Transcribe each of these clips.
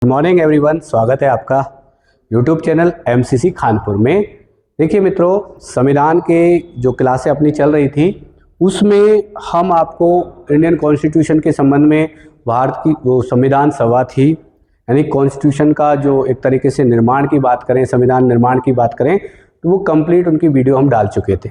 Good morning everyone, स्वागत है आपका यूट्यूब चैनल एमसीसी कानपुर में। देखिए मित्रों, संविधान के जो क्लासें अपनी चल रही थी उसमें हम आपको इंडियन कॉन्स्टिट्यूशन के संबंध में भारत की वो संविधान सभा थी, यानी कॉन्स्टिट्यूशन का जो एक तरीके से निर्माण की बात करें, संविधान निर्माण की बात करें तो वो कंप्लीट उनकी वीडियो हम डाल चुके थे।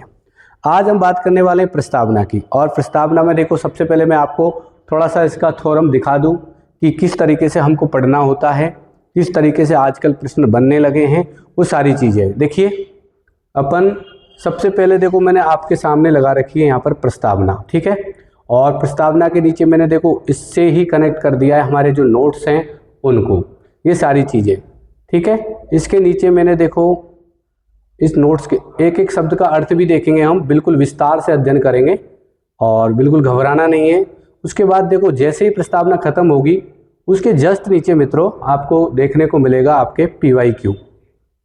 आज हम बात करने वाले हैं प्रस्तावना की। और प्रस्तावना में देखो, सबसे पहले मैं आपको थोड़ा सा इसका थ्योरम दिखा दूं कि किस तरीके से हमको पढ़ना होता है, किस तरीके से आजकल प्रश्न बनने लगे हैं, वो सारी चीज़ें देखिए। अपन सबसे पहले देखो, मैंने आपके सामने लगा रखी है यहाँ पर प्रस्तावना, ठीक है। और प्रस्तावना के नीचे मैंने देखो इससे ही कनेक्ट कर दिया है हमारे जो नोट्स हैं उनको, ये सारी चीज़ें, ठीक है। इसके नीचे मैंने देखो इस नोट्स के एक एक शब्द का अर्थ भी देखेंगे, हम बिल्कुल विस्तार से अध्ययन करेंगे और बिल्कुल घबराना नहीं है। उसके बाद देखो, जैसे ही प्रस्तावना खत्म होगी उसके जस्ट नीचे मित्रों आपको देखने को मिलेगा आपके PYQ।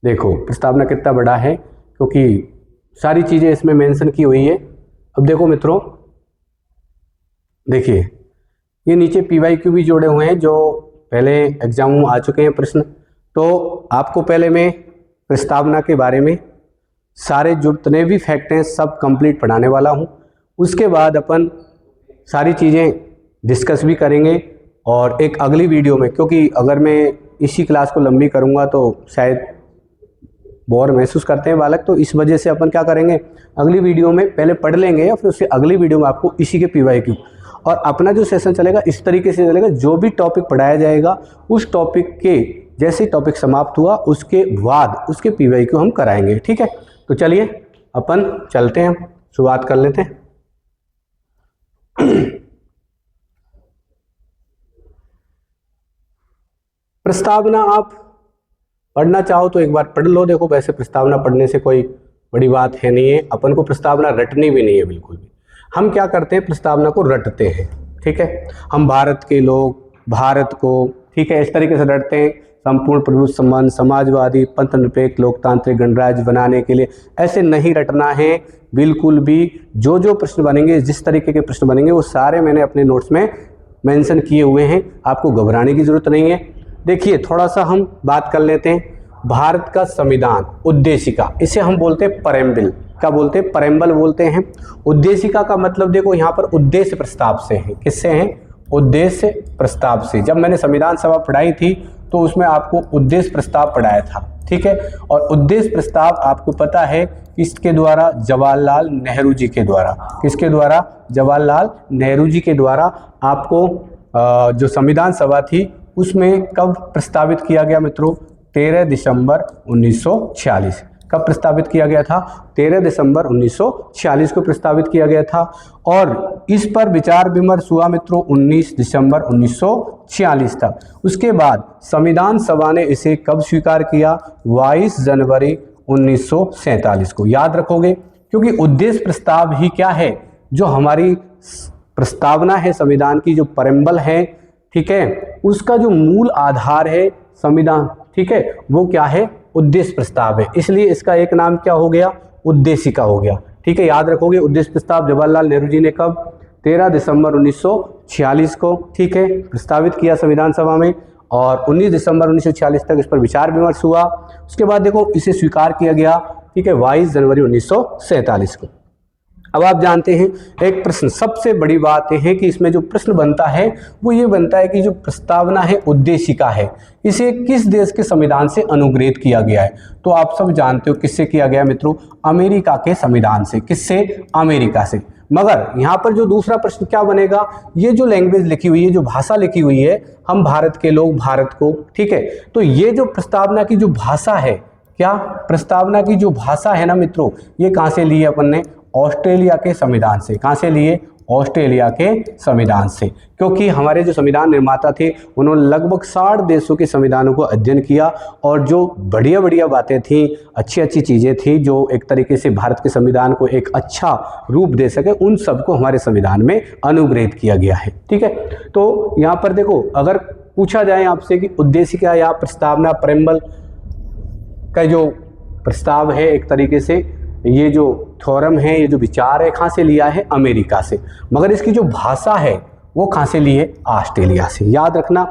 देखो प्रस्तावना कितना बड़ा है, क्योंकि सारी चीज़ें इसमें मेंशन की हुई है। अब देखो मित्रों, देखिए ये नीचे PYQ भी जोड़े हुए हैं जो पहले एग्जाम में आ चुके हैं प्रश्न। तो आपको पहले मैं प्रस्तावना के बारे में सारे जितने भी फैक्ट हैं सब कंप्लीट पढ़ाने वाला हूं। उसके बाद अपन सारी चीज़ें डिस्कस भी करेंगे और एक अगली वीडियो में, क्योंकि अगर मैं इसी क्लास को लंबी करूंगा तो शायद बोर महसूस करते हैं बालक, तो इस वजह से अपन क्या करेंगे, अगली वीडियो में पहले पढ़ लेंगे और फिर उससे अगली वीडियो में आपको इसी के PYQ। और अपना जो सेशन चलेगा इस तरीके से चलेगा, जो भी टॉपिक पढ़ाया जाएगा उस टॉपिक के जैसे ही टॉपिक समाप्त हुआ उसके बाद उसके PYQ हम कराएंगे, ठीक है। तो चलिए अपन चलते हैं, शुरुआत कर लेते हैं। प्रस्तावना आप पढ़ना चाहो तो एक बार पढ़ लो। देखो वैसे प्रस्तावना पढ़ने से कोई बड़ी बात है नहीं है, अपन को प्रस्तावना रटनी भी नहीं है बिल्कुल भी। हम क्या करते हैं, प्रस्तावना को रटते हैं, ठीक है। हम भारत के लोग भारत को, ठीक है, इस तरीके से रटते हैं। संपूर्ण प्रभुत्व संबंध, समाजवादी, पंथ निरपेक्ष, लोकतांत्रिक गणराज्य बनाने के लिए ऐसे नहीं रटना है बिल्कुल भी। जो जो प्रश्न बनेंगे, जिस तरीके के प्रश्न बनेंगे वो सारे मैंने अपने नोट्स में मेंशन किए हुए हैं, आपको घबराने की जरूरत नहीं है। देखिए थोड़ा सा हम बात कर लेते हैं। भारत का संविधान उद्देशिका, इसे हम बोलते हैं प्रेम्बल। क्या बोलते हैं? प्रेम्बल बोलते हैं। उद्देशिका का मतलब देखो यहाँ पर उद्देश्य प्रस्ताव से है। किससे हैं? उद्देश्य प्रस्ताव से। जब मैंने संविधान सभा पढ़ाई थी तो उसमें आपको उद्देश्य प्रस्ताव पढ़ाया था, ठीक है। और उद्देश्य प्रस्ताव आपको पता है किसके द्वारा? जवाहरलाल नेहरू जी के द्वारा। किसके द्वारा? जवाहरलाल नेहरू जी के द्वारा आपको जो संविधान सभा थी उसमें कब प्रस्तावित किया गया मित्रों? 13 दिसंबर 1946। कब प्रस्तावित किया गया था? 13 दिसंबर 1946 को प्रस्तावित किया गया था। और इस पर विचार विमर्श हुआ मित्रों 19 दिसंबर 1946 तक। उसके बाद संविधान सभा ने इसे कब स्वीकार किया? 22 जनवरी 1947 को। याद रखोगे, क्योंकि उद्देश्य प्रस्ताव ही क्या है? जो हमारी प्रस्तावना है संविधान की, जो प्रेम्बल है, ठीक है, उसका जो मूल आधार है संविधान, ठीक है, वो क्या है? उद्देश्य प्रस्ताव है। इसलिए इसका एक नाम क्या हो गया? उद्देशिका हो गया, ठीक है। याद रखोगे, उद्देश्य प्रस्ताव जवाहरलाल नेहरू जी ने कब? 13 दिसंबर 1946 को, ठीक है, प्रस्तावित किया संविधान सभा में। और 19 दिसंबर 1946 तक इस पर विचार विमर्श हुआ। उसके बाद देखो इसे स्वीकार किया गया, ठीक है, 22 जनवरी 1947 को। अब आप जानते हैं एक प्रश्न, सबसे बड़ी बात यह है कि इसमें जो प्रश्न बनता है वो ये बनता है कि जो प्रस्तावना है उद्देशिका है, इसे किस देश के संविधान से अनुग्रहित किया गया है? तो आप सब जानते हो किससे किया गया मित्रों? अमेरिका के संविधान से। किससे? अमेरिका से। मगर यहाँ पर जो दूसरा प्रश्न क्या बनेगा, ये जो लैंग्वेज लिखी हुई है, जो भाषा लिखी हुई है, हम भारत के लोग भारत को, ठीक है, तो ये जो प्रस्तावना की जो भाषा है, क्या प्रस्तावना की जो भाषा है ना मित्रों, ये कहाँ से ली है अपन ने? ऑस्ट्रेलिया के संविधान से। कहाँ से लिए? ऑस्ट्रेलिया के संविधान से। क्योंकि हमारे जो संविधान निर्माता थे उन्होंने लगभग 60 देशों के संविधानों को अध्ययन किया और जो बढ़िया बढ़िया बातें थी, अच्छी अच्छी चीज़ें थी जो एक तरीके से भारत के संविधान को एक अच्छा रूप दे सके, उन सबको हमारे संविधान में अनुग्रहित किया गया है, ठीक है। तो यहाँ पर देखो, अगर पूछा जाए आपसे कि उद्देशिका या प्रस्तावना, प्रेम्बल का जो प्रस्ताव है, एक तरीके से ये जो थ्योरम है, ये जो विचार है, कहाँ से लिया है? अमेरिका से। मगर इसकी जो भाषा है वो कहाँ से ली है? ऑस्ट्रेलिया से। याद रखना।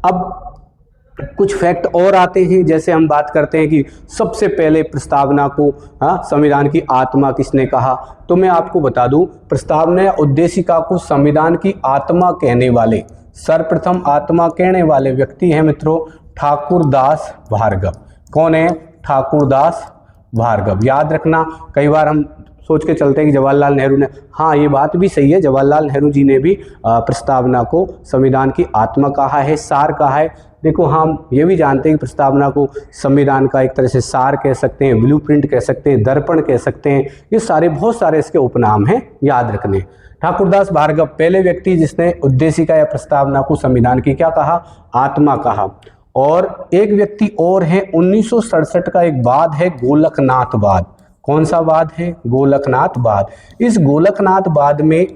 अब कुछ फैक्ट और आते हैं, जैसे हम बात करते हैं कि सबसे पहले प्रस्तावना को संविधान की आत्मा किसने कहा, तो मैं आपको बता दूं प्रस्तावना या उद्देशिका को संविधान की आत्मा कहने वाले, सर्वप्रथम आत्मा कहने वाले व्यक्ति हैं मित्रों ठाकुरदास भार्गव। कौन है? ठाकुरदास भार्गव। याद रखना, कई बार हम सोच के चलते हैं कि जवाहरलाल नेहरू ने, हाँ ये बात भी सही है, जवाहरलाल नेहरू जी ने भी प्रस्तावना को संविधान की आत्मा कहा है, सार कहा है। देखो हम ये भी जानते हैं कि प्रस्तावना को संविधान का एक तरह से सार कह सकते हैं, ब्लूप्रिंट कह सकते हैं, दर्पण कह सकते हैं, ये सारे बहुत सारे इसके उपनाम हैं, याद रखने। ठाकुरदास भार्गव पहले व्यक्ति जिसने उद्देशिका या प्रस्तावना को संविधान की क्या कहा? आत्मा कहा। और एक व्यक्ति और है 1967 का एक वाद है गोलकनाथ वाद। कौन सा वाद है? गोलकनाथ वाद। इस गोलकनाथ वाद में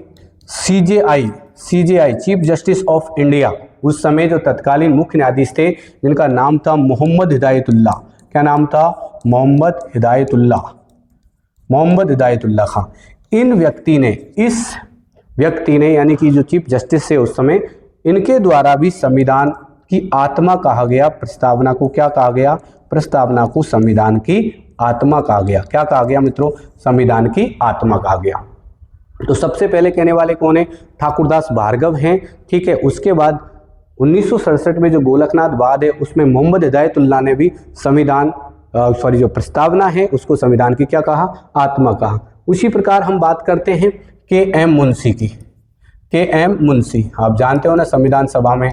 CJI chief justice of India, उस समय जो तत्कालीन मुख्य न्यायाधीश थे जिनका नाम था मोहम्मद हिदायतुल्लाह। क्या नाम था? मोहम्मद हिदायतुल्लाह खां। इस व्यक्ति ने यानी कि जो चीफ जस्टिस थे उस समय, इनके द्वारा भी संविधान की आत्मा कहा गया प्रस्तावना को। क्या कहा गया? प्रस्तावना को संविधान की आत्मा कहा गया। क्या कहा गया मित्रों? संविधान की आत्मा कहा गया। तो सबसे पहले कहने वाले कौन है? ठाकुरदास भार्गव हैं, ठीक है। उसके बाद 1967 में जो गोलकनाथ वाद है उसमें मोहम्मद हिदायतुल्लाह ने भी जो प्रस्तावना है उसको संविधान की क्या कहा? आत्मा कहा। उसी प्रकार हम बात करते हैं के.एम. मुंशी की। के.एम. मुंशी आप जानते हो ना, संविधान सभा में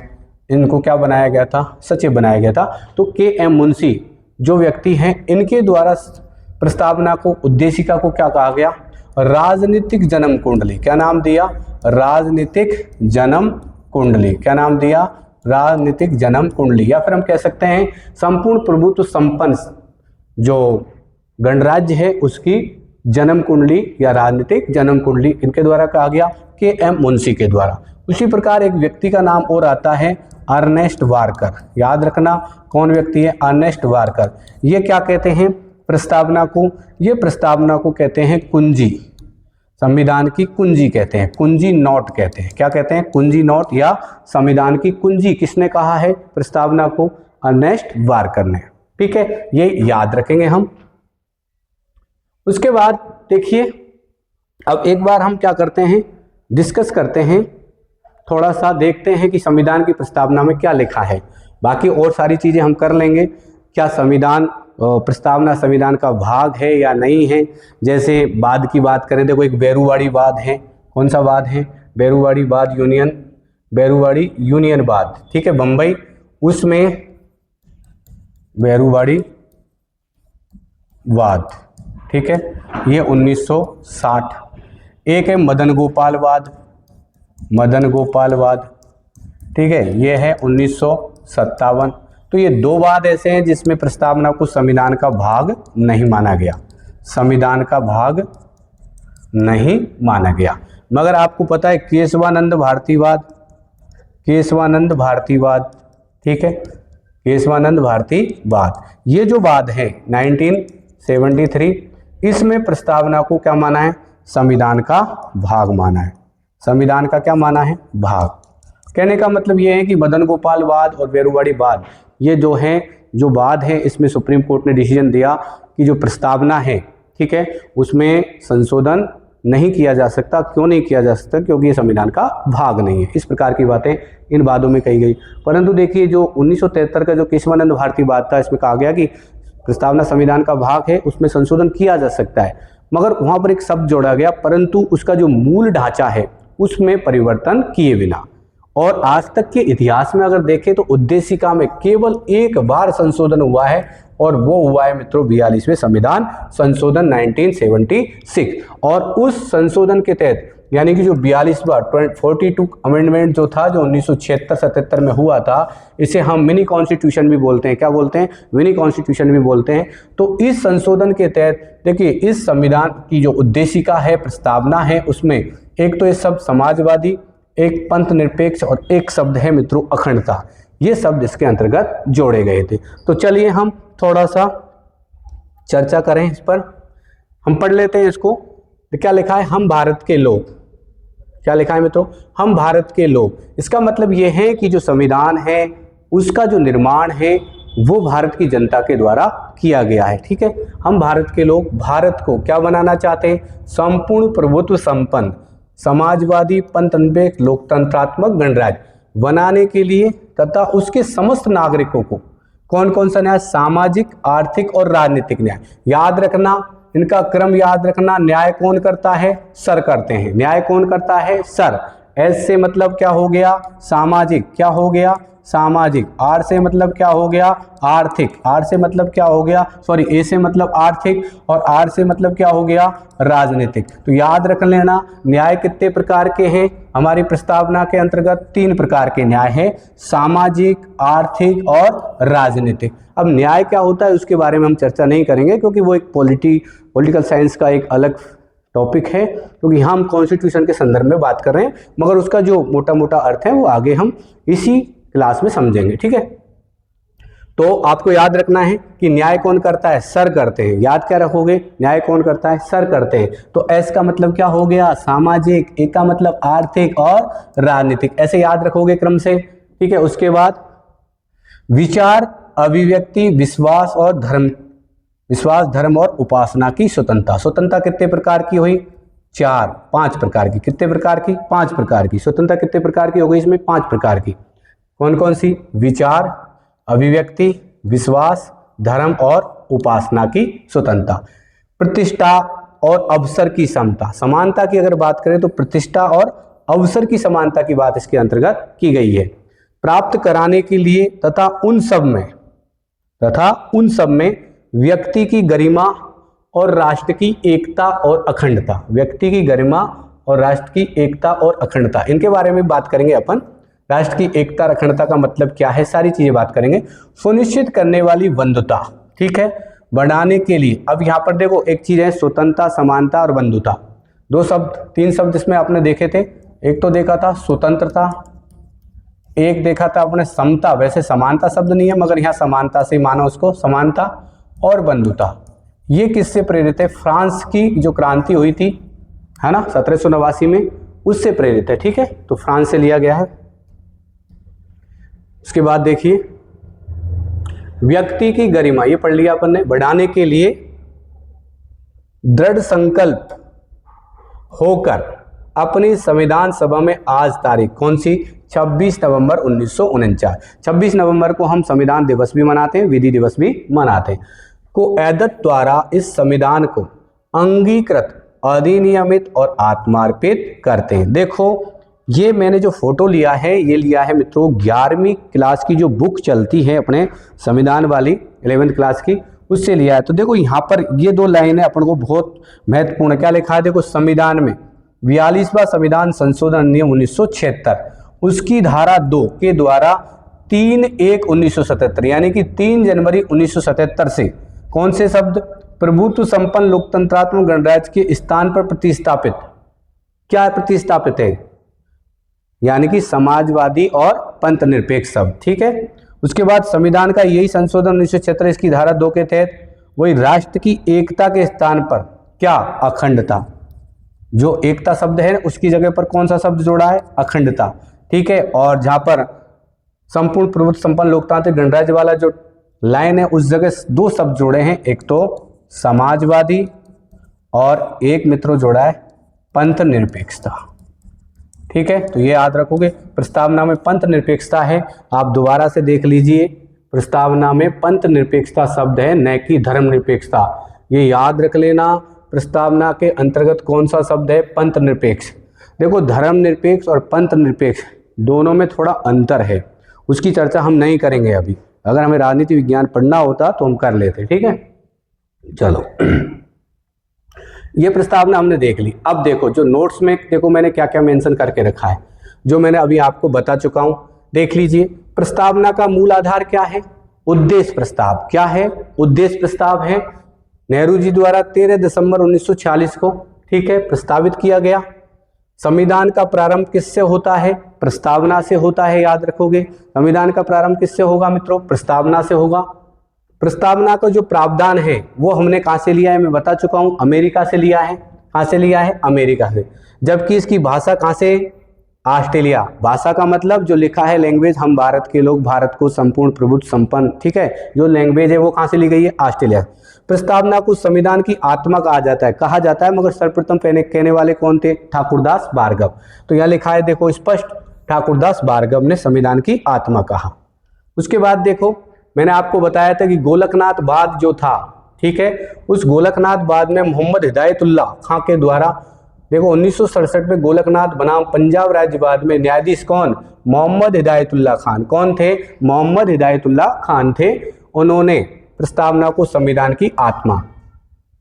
इनको क्या बनाया गया था? सचिव बनाया गया था। तो के.एम. मुंशी जो व्यक्ति हैं, इनके द्वारा प्रस्तावना को, उद्देशिका को क्या कहा गया? राजनीतिक जन्म कुंडली। क्या नाम दिया? राजनीतिक जन्म कुंडली। क्या नाम दिया? राजनीतिक जन्म कुंडली। या फिर हम कह सकते हैं संपूर्ण प्रभुत्व संपन्न जो गणराज्य है उसकी जन्म कुंडली या राजनीतिक जन्म कुंडली इनके द्वारा कहा गया, के.एम. मुंशी के द्वारा। उसी प्रकार एक व्यक्ति का नाम और आता है अर्नेस्ट वारकर। याद रखना कौन व्यक्ति है? अर्नेस्ट वारकर। ये क्या कहते हैं प्रस्तावना को? ये प्रस्तावना को कहते हैं कुंजी, संविधान की कुंजी कहते हैं, कुंजी नोट कहते हैं। क्या कहते हैं? कुंजी नोट या संविधान की कुंजी। किसने कहा है प्रस्तावना को? अर्नेस्ट वारकर ने। ठीक है, ये याद रखेंगे हम। उसके बाद देखिए, अब एक बार हम क्या करते हैं, डिस्कस करते हैं, थोड़ा सा देखते हैं कि संविधान की प्रस्तावना में क्या लिखा है। बाकी और सारी चीज़ें हम कर लेंगे। क्या संविधान प्रस्तावना संविधान का भाग है या नहीं है। जैसे वाद की बात करें, देखो एक बेरुवाड़ी वाद है। कौन सा वाद है? बेरुवाड़ी यूनियन वाद, ठीक है, बम्बई। उसमें बेरुवाड़ी वाद, ठीक है, ये 1960। एक है मदन गोपाल वाद, ठीक है, ये है 1957। तो ये दो वाद ऐसे हैं जिसमें प्रस्तावना को संविधान का भाग नहीं माना गया, संविधान का भाग नहीं माना गया। मगर आपको पता है केशवानंद भारती वाद, ठीक है, केशवानंद भारती वाद, ये जो वाद है 1973, इसमें प्रस्तावना को क्या माना है? संविधान का भाग माना है। संविधान का क्या माना है? भाग। कहने का मतलब ये है कि मदन गोपाल वाद और बेरुवाड़ी वाद, ये जो वाद है, इसमें सुप्रीम कोर्ट ने डिसीजन दिया कि जो प्रस्तावना है, ठीक है, उसमें संशोधन नहीं किया जा सकता। क्यों नहीं किया जा सकता? क्योंकि ये संविधान का भाग नहीं है। इस प्रकार की बातें इन वादों में कही गई। परंतु देखिए, जो 1973 का जो केशवानंद भारती वाद था, इसमें कहा गया कि प्रस्तावना संविधान का भाग है, उसमें संशोधन किया जा सकता है, मगर वहाँ पर एक शब्द जोड़ा गया, परंतु उसका जो मूल ढांचा है उसमें परिवर्तन किए बिना। और आज तक के इतिहास में अगर देखें तो उद्देशिका में केवल एक बार संशोधन हुआ है, और वो हुआ है मित्रों 42वें संविधान संशोधन 1976। और उस संशोधन के तहत यानी कि जो 42वां 42 अमेंडमेंट जो था, जो 1976-77 में हुआ था, इसे हम मिनी कॉन्स्टिट्यूशन भी बोलते हैं। क्या बोलते हैं? मिनी कॉन्स्टिट्यूशन भी बोलते हैं। तो इस संशोधन के तहत देखिए, इस संविधान की जो उद्देशिका है, प्रस्तावना है, उसमें एक तो ये शब्द समाजवादी, एक पंथ निरपेक्ष और एक शब्द है मित्रों अखंडता, ये शब्द इसके अंतर्गत जोड़े गए थे। तो चलिए हम थोड़ा सा चर्चा करें इस पर। हम पढ़ लेते हैं इसको। क्या लिखा है? हम भारत के लोग। क्या लिखा है मित्रों? हम भारत के लोग। इसका मतलब ये है कि जो संविधान है, उसका जो निर्माण है वो भारत की जनता के द्वारा किया गया है। ठीक है, हम भारत के लोग भारत को क्या बनाना चाहते हैं? संपूर्ण प्रभुत्व संपन्न समाजवादी पंथनिरपेक्ष लोकतंत्रात्मक गणराज्य बनाने के लिए तथा उसके समस्त नागरिकों को कौन कौन सा न्याय? सामाजिक, आर्थिक और राजनीतिक न्याय। याद रखना, इनका क्रम याद रखना। न्याय कौन करता है? सर करते हैं। न्याय कौन करता है? सर। एस से मतलब क्या हो गया? सामाजिक। क्या हो गया? सामाजिक। आर से मतलब क्या हो गया? आर्थिक। आर से मतलब क्या हो गया? सॉरी, ए से मतलब आर्थिक और आर से मतलब क्या हो गया? राजनीतिक। तो याद रख लेना, न्याय कितने प्रकार के हैं? हमारी प्रस्तावना के अंतर्गत 3 प्रकार के न्याय हैं, सामाजिक, आर्थिक और राजनीतिक। अब न्याय क्या होता है उसके बारे में हम चर्चा नहीं करेंगे, क्योंकि वो एक पॉलिटिकल साइंस का एक अलग टॉपिक है, क्योंकि हम कॉन्स्टिट्यूशन के संदर्भ में बात कर रहे हैं, मगर उसका जो मोटा मोटा अर्थ है वो आगे हम इसी क्लास में समझेंगे। ठीक है, तो आपको याद रखना है कि न्याय कौन करता है? सर करते हैं। याद क्या रखोगे? न्याय कौन करता है? सर करते हैं। तो एस का मतलब क्या हो गया? सामाजिक। ए का मतलब आर्थिक और राजनीतिक। ऐसे याद रखोगे क्रम से। ठीक है, उसके बाद विचार, अभिव्यक्ति, विश्वास और धर्म, विश्वास, धर्म और उपासना की स्वतंत्रता। स्वतंत्रता कितने प्रकार की हुई? 5 प्रकार की। कितने प्रकार की? 5 प्रकार की। स्वतंत्रता कितने प्रकार की हो गई? इसमें 5 प्रकार की। कौन कौन सी? विचार, अभिव्यक्ति, विश्वास, धर्म और उपासना की स्वतंत्रता। प्रतिष्ठा और अवसर की समता। समानता की अगर बात करें तो प्रतिष्ठा और अवसर की समानता की बात इसके अंतर्गत की गई है। प्राप्त कराने के लिए तथा उन सब में व्यक्ति की गरिमा और राष्ट्र की एकता और अखंडता। व्यक्ति की गरिमा और राष्ट्र की एकता और अखंडता, इनके बारे में बात करेंगे अपन। राष्ट्र की एकता और अखंडता का मतलब क्या है, सारी चीजें बात करेंगे। सुनिश्चित करने वाली बंधुता। ठीक है, बढ़ाने के लिए। अब यहाँ पर देखो एक चीज है स्वतंत्रता, समानता और बंधुता। 3 शब्द इसमें आपने देखे थे। एक तो देखा था स्वतंत्रता, एक देखा था आपने समता। वैसे समानता शब्द नहीं है, मगर यहाँ समानता से मानो उसको, समानता और बंधुता। ये किससे प्रेरित है? फ्रांस की जो क्रांति हुई थी, है ना, 1789 में, उससे प्रेरित है। ठीक है, तो फ्रांस से लिया गया है। उसके बाद देखिए व्यक्ति की गरिमा, ये पढ़ लिया अपन ने। बढ़ाने के लिए दृढ़ संकल्प होकर अपनी संविधान सभा में आज तारीख कौन सी? 26 नवंबर 1949। 26 नवंबर को हम संविधान दिवस भी मनाते हैं, विधि दिवस भी मनाते हैं। को एदत द्वारा इस संविधान को अंगीकृत, अधिनियमित और आत्मार्पित करते हैं। देखो ये मैंने जो फोटो लिया है, ये लिया है मित्रों 11वीं क्लास की जो बुक चलती है अपने संविधान वाली 11th क्लास की, उससे लिया है। तो देखो यहाँ पर ये 2 लाइनें अपन को बहुत महत्वपूर्ण। क्या लिखा है? देखो संविधान में 42वां संविधान संशोधन अधिनियम 1976, उसकी धारा 2 के द्वारा 3/1/1977 यानी कि 3 जनवरी 1977 से कौन से शब्द? प्रभुत्व संपन्न लोकतंत्रात्मक गणराज्य के स्थान पर प्रतिस्थापित। क्या प्रतिस्थापित है? यानी कि समाजवादी और पंथ निरपेक्ष शब्द। ठीक है, उसके बाद संविधान का यही संशोधन 1976 इसकी धारा 2 के तहत वही राष्ट्र की एकता के स्थान पर क्या? अखंडता। जो एकता शब्द है उसकी जगह पर कौन सा शब्द जोड़ा है? अखंडता। ठीक है, और जहां पर संपूर्ण प्रभुत्व संपन्न लोकतांत्रिक गणराज्य वाला जो लाइन है उस जगह 2 शब्द जोड़े हैं, एक तो समाजवादी और एक मित्रों जोड़ा है पंथ निरपेक्षता। ठीक है, तो ये याद रखोगे। प्रस्तावना में पंथ निरपेक्षता है, आप दोबारा से देख लीजिए। प्रस्तावना में पंथ निरपेक्षता शब्द है, न कि धर्म निरपेक्षता। ये याद रख लेना। प्रस्तावना के अंतर्गत कौन सा शब्द है? पंथ निरपेक्ष। देखो धर्म निरपेक्ष और पंथ निरपेक्ष दोनों में थोड़ा अंतर है, उसकी चर्चा हम नहीं करेंगे अभी। अगर हमें राजनीति विज्ञान पढ़ना होता तो हम कर लेते। ठीक है, चलो ये प्रस्तावना हमने देख ली। अब देखो जो नोट्स में देखो मैंने क्या क्या मेंशन करके रखा है, जो मैंने अभी आपको बता चुका हूं, देख लीजिए। प्रस्तावना का मूल आधार क्या है? उद्देश्य प्रस्ताव। क्या है? उद्देश्य प्रस्ताव है। नेहरू जी द्वारा 13 दिसंबर 1946 को, ठीक है, प्रस्तावित किया गया। संविधान का प्रारंभ किससे होता है? प्रस्तावना से होता है, याद रखोगे। संविधान का प्रारंभ किससे होगा मित्रों? प्रस्तावना से होगा। प्रस्तावना का जो प्रावधान है वो हमने कहां से लिया है? मैं बता चुका हूं, अमेरिका से लिया है। कहां से लिया है? अमेरिका से। जबकि इसकी भाषा कहां से ऑस्ट्रेलिया। भाषा का मतलब जो लिखा है लैंग्वेज, हम भारत के लोग, भारत को संपूर्ण प्रभुत्व संपन्न, ठीक है, जो लैंग्वेज है वो कहाँ से ली गई है, ऑस्ट्रेलिया। प्रस्तावना को संविधान की आत्मा कहा जाता है, मगर सर्वप्रथम कहने वाले कौन थे, ठाकुरदास भार्गव। तो यहाँ लिखा है देखो स्पष्ट, ठाकुरदास भार्गव ने संविधान की आत्मा कहा। उसके बाद देखो मैंने आपको बताया था कि गोलकनाथ बाद जो था, ठीक है, उस गोलकनाथ बाद में मोहम्मद हिदायतुल्लाह खां के द्वारा, देखो 1967 में गोलकनाथ बनाम पंजाब राज्य बाद में न्यायाधीश कौन, मोहम्मद हिदायतुल्लाह खान। कौन थे, मोहम्मद हिदायतुल्लाह खान थे। उन्होंने प्रस्तावना को संविधान की आत्मा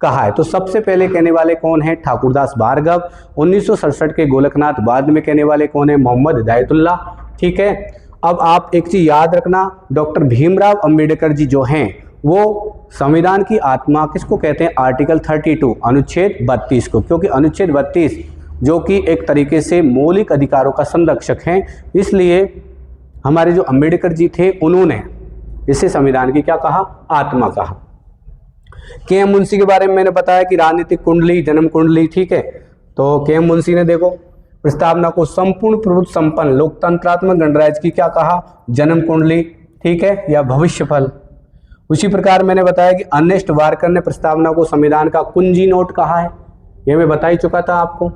कहा है। तो सबसे पहले कहने वाले कौन है, ठाकुरदास भार्गव। 1967 के गोलकनाथ बाद में कहने वाले कौन है, मोहम्मद हिदायतुल्लाह, ठीक है। अब आप एक चीज याद रखना, डॉक्टर भीमराव अंबेडकर जी जो हैं वो संविधान की आत्मा किसको कहते हैं, आर्टिकल 32 अनुच्छेद 32 को, क्योंकि अनुच्छेद 32 जो कि एक तरीके से मौलिक अधिकारों का संरक्षक है, इसलिए हमारे जो अंबेडकर जी थे उन्होंने इसे संविधान की क्या कहा, आत्मा कहा। के एम मुंशी के बारे में मैंने बताया कि राजनीतिक कुंडली, जन्म कुंडली, ठीक है। तो के एम मुंशी ने देखो प्रस्तावना को संपूर्ण प्रभुत्व संपन्न लोकतंत्रात्मक गणराज्य की क्या कहा, जन्म कुंडली, ठीक है, या भविष्य फल। उसी प्रकार मैंने बताया कि अर्नेस्ट वार्कर ने प्रस्तावना को संविधान का कुंजी नोट कहा है, ये मैं बता ही चुका था आपको।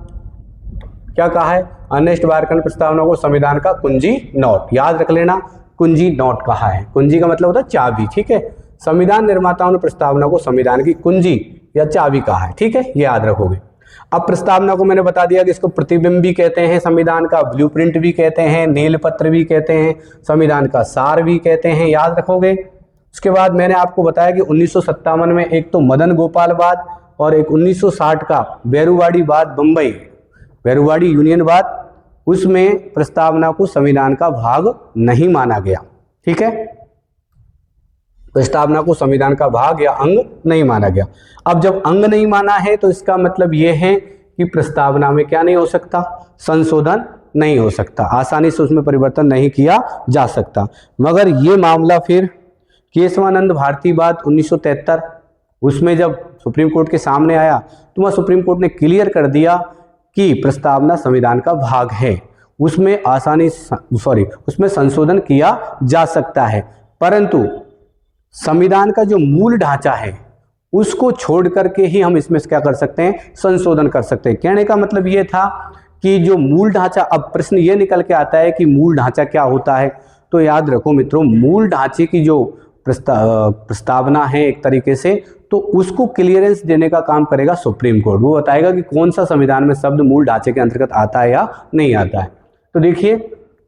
क्या कहा है, अर्नेस्ट वार्कर ने प्रस्तावना को संविधान का कुंजी नोट, याद रख लेना, कुंजी नोट कहा है। कुंजी का मतलब होता है चाबी, ठीक है। संविधान निर्माताओं ने प्रस्तावना को संविधान की कुंजी या चाबी कहा है, ठीक है, ये याद रखोगे। अब प्रस्तावना को मैंने बता दिया कि इसको प्रतिबिंब भी कहते हैं, संविधान का ब्लूप्रिंट भी कहते हैं, नीलपत्र भी कहते हैं, संविधान का सार भी कहते हैं, याद रखोगे। उसके बाद मैंने आपको बताया कि 1957 में एक तो मदन गोपालवाद और एक 1960 का बेरुवाड़ीवाद, बम्बई बेरुवाड़ी यूनियनवाद, उसमें प्रस्तावना को संविधान का भाग नहीं माना गया, ठीक है। प्रस्तावना को संविधान का भाग या अंग नहीं माना गया। अब जब अंग नहीं माना है तो इसका मतलब यह है कि प्रस्तावना में क्या नहीं हो सकता, संशोधन नहीं हो सकता, आसानी से उसमें परिवर्तन नहीं किया जा सकता। मगर ये मामला फिर केशवानंद भारती वाद 1973, उसमें जब सुप्रीम कोर्ट के सामने आया तो वह सुप्रीम कोर्ट ने क्लियर कर दिया कि प्रस्तावना संविधान का भाग है, उसमें उसमें संशोधन किया जा सकता है, परंतु संविधान का जो मूल ढांचा है उसको छोड़ करके ही हम इसमें क्या कर सकते हैं, संशोधन कर सकते हैं। कहने का मतलब ये था कि जो मूल ढांचा, अब प्रश्न ये निकल के आता है कि मूल ढांचा क्या होता है। तो याद रखो मित्रों, मूल ढांचे की जो प्रस्तावना है एक तरीके से, तो उसको क्लियरेंस देने का काम करेगा सुप्रीम कोर्ट। वो बताएगा कि कौन सा संविधान में शब्द मूल ढांचे के अंतर्गत आता है या नहीं आता है। तो देखिए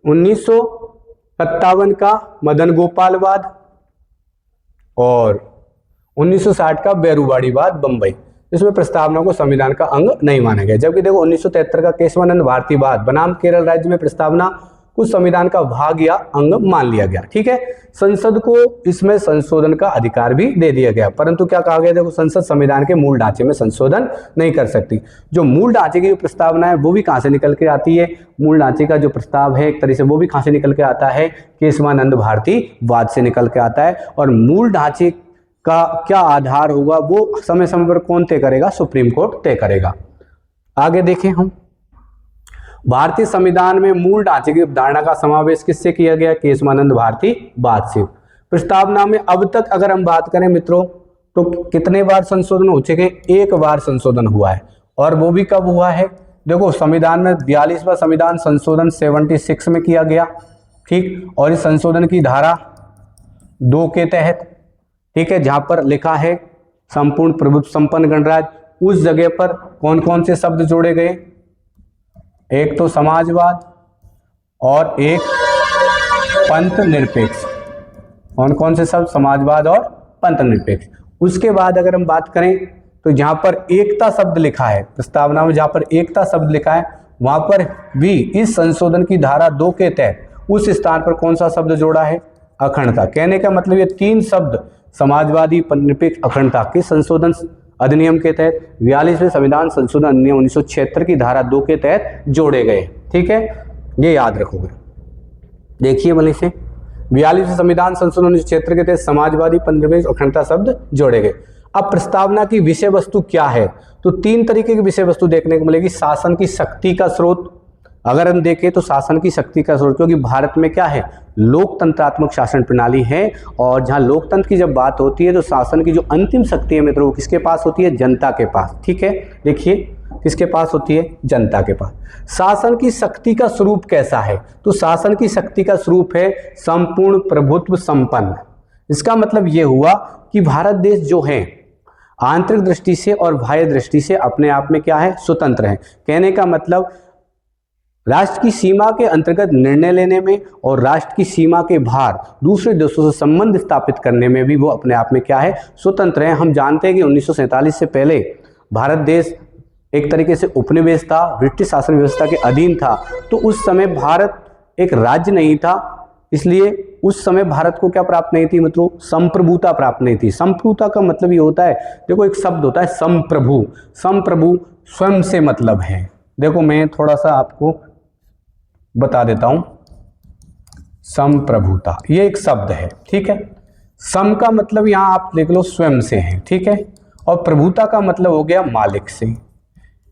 1957 का मदन गोपालवाद और 1960 का बेरुवाड़ीवाद बम्बई, इसमें प्रस्तावना को संविधान का अंग नहीं माना गया। जबकि देखो 1973 का केशवानंद भारती वाद बनाम केरल राज्य में प्रस्तावना को संविधान का भाग या अंग मान लिया गया, ठीक है। संसद को इसमें संशोधन का अधिकार भी दे दिया गया, परंतु क्या कहा गया, देखो संसद संविधान के मूल ढांचे में संशोधन नहीं कर सकती। जो मूल ढांचे की जो प्रस्तावना है वो भी कहां से निकल के आती है, मूल ढांचे का जो प्रस्ताव है एक तरह से वो भी कहां से निकल के आता है, केशवानंद भारती वाद से निकल के आता है। और मूल ढांचे का क्या आधार होगा वो समय समय पर कौन तय करेगा, सुप्रीम कोर्ट तय करेगा। आगे देखें हम, भारतीय संविधान में मूल ढांचे की अवधारणा का समावेश किससे किया गया, केशवानंद भारती वाद से। प्रस्तावना में अब तक अगर हम बात करें मित्रों तो कितने बार संशोधन हो चुके, एक बार संशोधन हुआ है, और वो भी कब हुआ है, देखो संविधान में 42वां संविधान संशोधन 76 में किया गया, ठीक। और इस संशोधन की धारा 2 के तहत, ठीक है, जहां पर लिखा है संपूर्ण प्रभुत्व संपन्न गणराज्य, उस जगह पर कौन कौन से शब्द जोड़े गए, एक तो समाजवाद और एक पंथ निरपेक्ष। कौन कौन से शब्द, समाजवाद और पंथ निरपेक्ष। उसके बाद अगर हम बात करें तो जहां पर एकता शब्द लिखा है, प्रस्तावना में जहां पर एकता शब्द लिखा है वहां पर भी इस संशोधन की धारा 2 के तहत उस स्थान पर कौन सा शब्द जोड़ा है, अखंडता। कहने का मतलब ये 3 शब्द समाजवादी, पंथ निरपेक्ष, अखंडता के संशोधन अधिनियम के तहत 42वें संविधान संशोधन अधिनियम 1976 की धारा 2 के तहत जोड़े गए, ठीक है, ये याद रखोगे। देखिए भले से 42वें संविधान संशोधन 1976 के तहत समाजवादी, पंथ निरपेक्ष, अखंडता शब्द जोड़े गए। अब प्रस्तावना की विषय वस्तु क्या है, तो 3 तरीके की विषय वस्तु देखने को मिलेगी। शासन की शक्ति का स्रोत, अगर हम देखें तो शासन की शक्ति का स्रोत, क्योंकि भारत में क्या है, लोकतंत्रात्मक शासन प्रणाली है, और जहां लोकतंत्र की जब बात होती है तो शासन की जो अंतिम शक्ति है मित्रों, वो किसके पास होती है, जनता के पास। ठीक है, देखिए किसके पास होती है, जनता के पास। शासन की शक्ति का स्वरूप कैसा है, तो शासन की शक्ति का स्वरूप है संपूर्ण प्रभुत्व संपन्न। इसका मतलब यह हुआ कि भारत देश जो है आंतरिक दृष्टि से और बाह्य दृष्टि से अपने आप में क्या है, स्वतंत्र है। कहने का मतलब राष्ट्र की सीमा के अंतर्गत निर्णय लेने में और राष्ट्र की सीमा के बाहर दूसरे देशों से संबंध स्थापित करने में भी वो अपने आप में क्या है, स्वतंत्र है। हम जानते हैं कि 1947 से पहले भारत देश एक तरीके से उपनिवेश था, ब्रिटिश शासन व्यवस्था के अधीन था। तो उस समय भारत एक राज्य नहीं था, इसलिए उस समय भारत को क्या प्राप्त नहीं थी मित्रों, संप्रभुता प्राप्त नहीं थी। संप्रभुता का मतलब ये होता है, देखो एक शब्द होता है संप्रभु, संप्रभु स्वयं से मतलब है। देखो मैं थोड़ा सा आपको बता देता हूं, संप्रभुता ये एक शब्द है। ठीक है, सम का मतलब यहां आप देख लो स्वयं से है। ठीक है, और प्रभुता का मतलब हो गया मालिक से,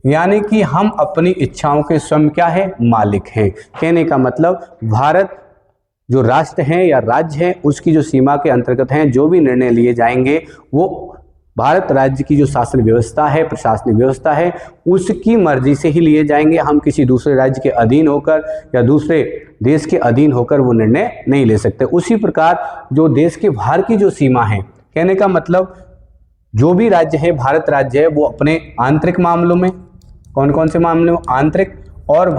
यानी कि हम अपनी इच्छाओं के स्वयं क्या है, मालिक हैं। कहने का मतलब भारत जो राष्ट्र है या राज्य है, उसकी जो सीमा के अंतर्गत हैं जो भी निर्णय लिए जाएंगे वो भारत राज्य की जो शासन व्यवस्था है, प्रशासनिक व्यवस्था है, उसकी मर्जी से ही लिए जाएंगे। हम किसी दूसरे राज्य के अधीन होकर या दूसरे देश के अधीन होकर वो निर्णय नहीं ले सकते। उसी प्रकार जो देश के बाहर की जो सीमा है, कहने का मतलब जो भी राज्य है, भारत राज्य है, वो अपने आंतरिक मामलों में, कौन कौन से मामलों में, आंतरिक और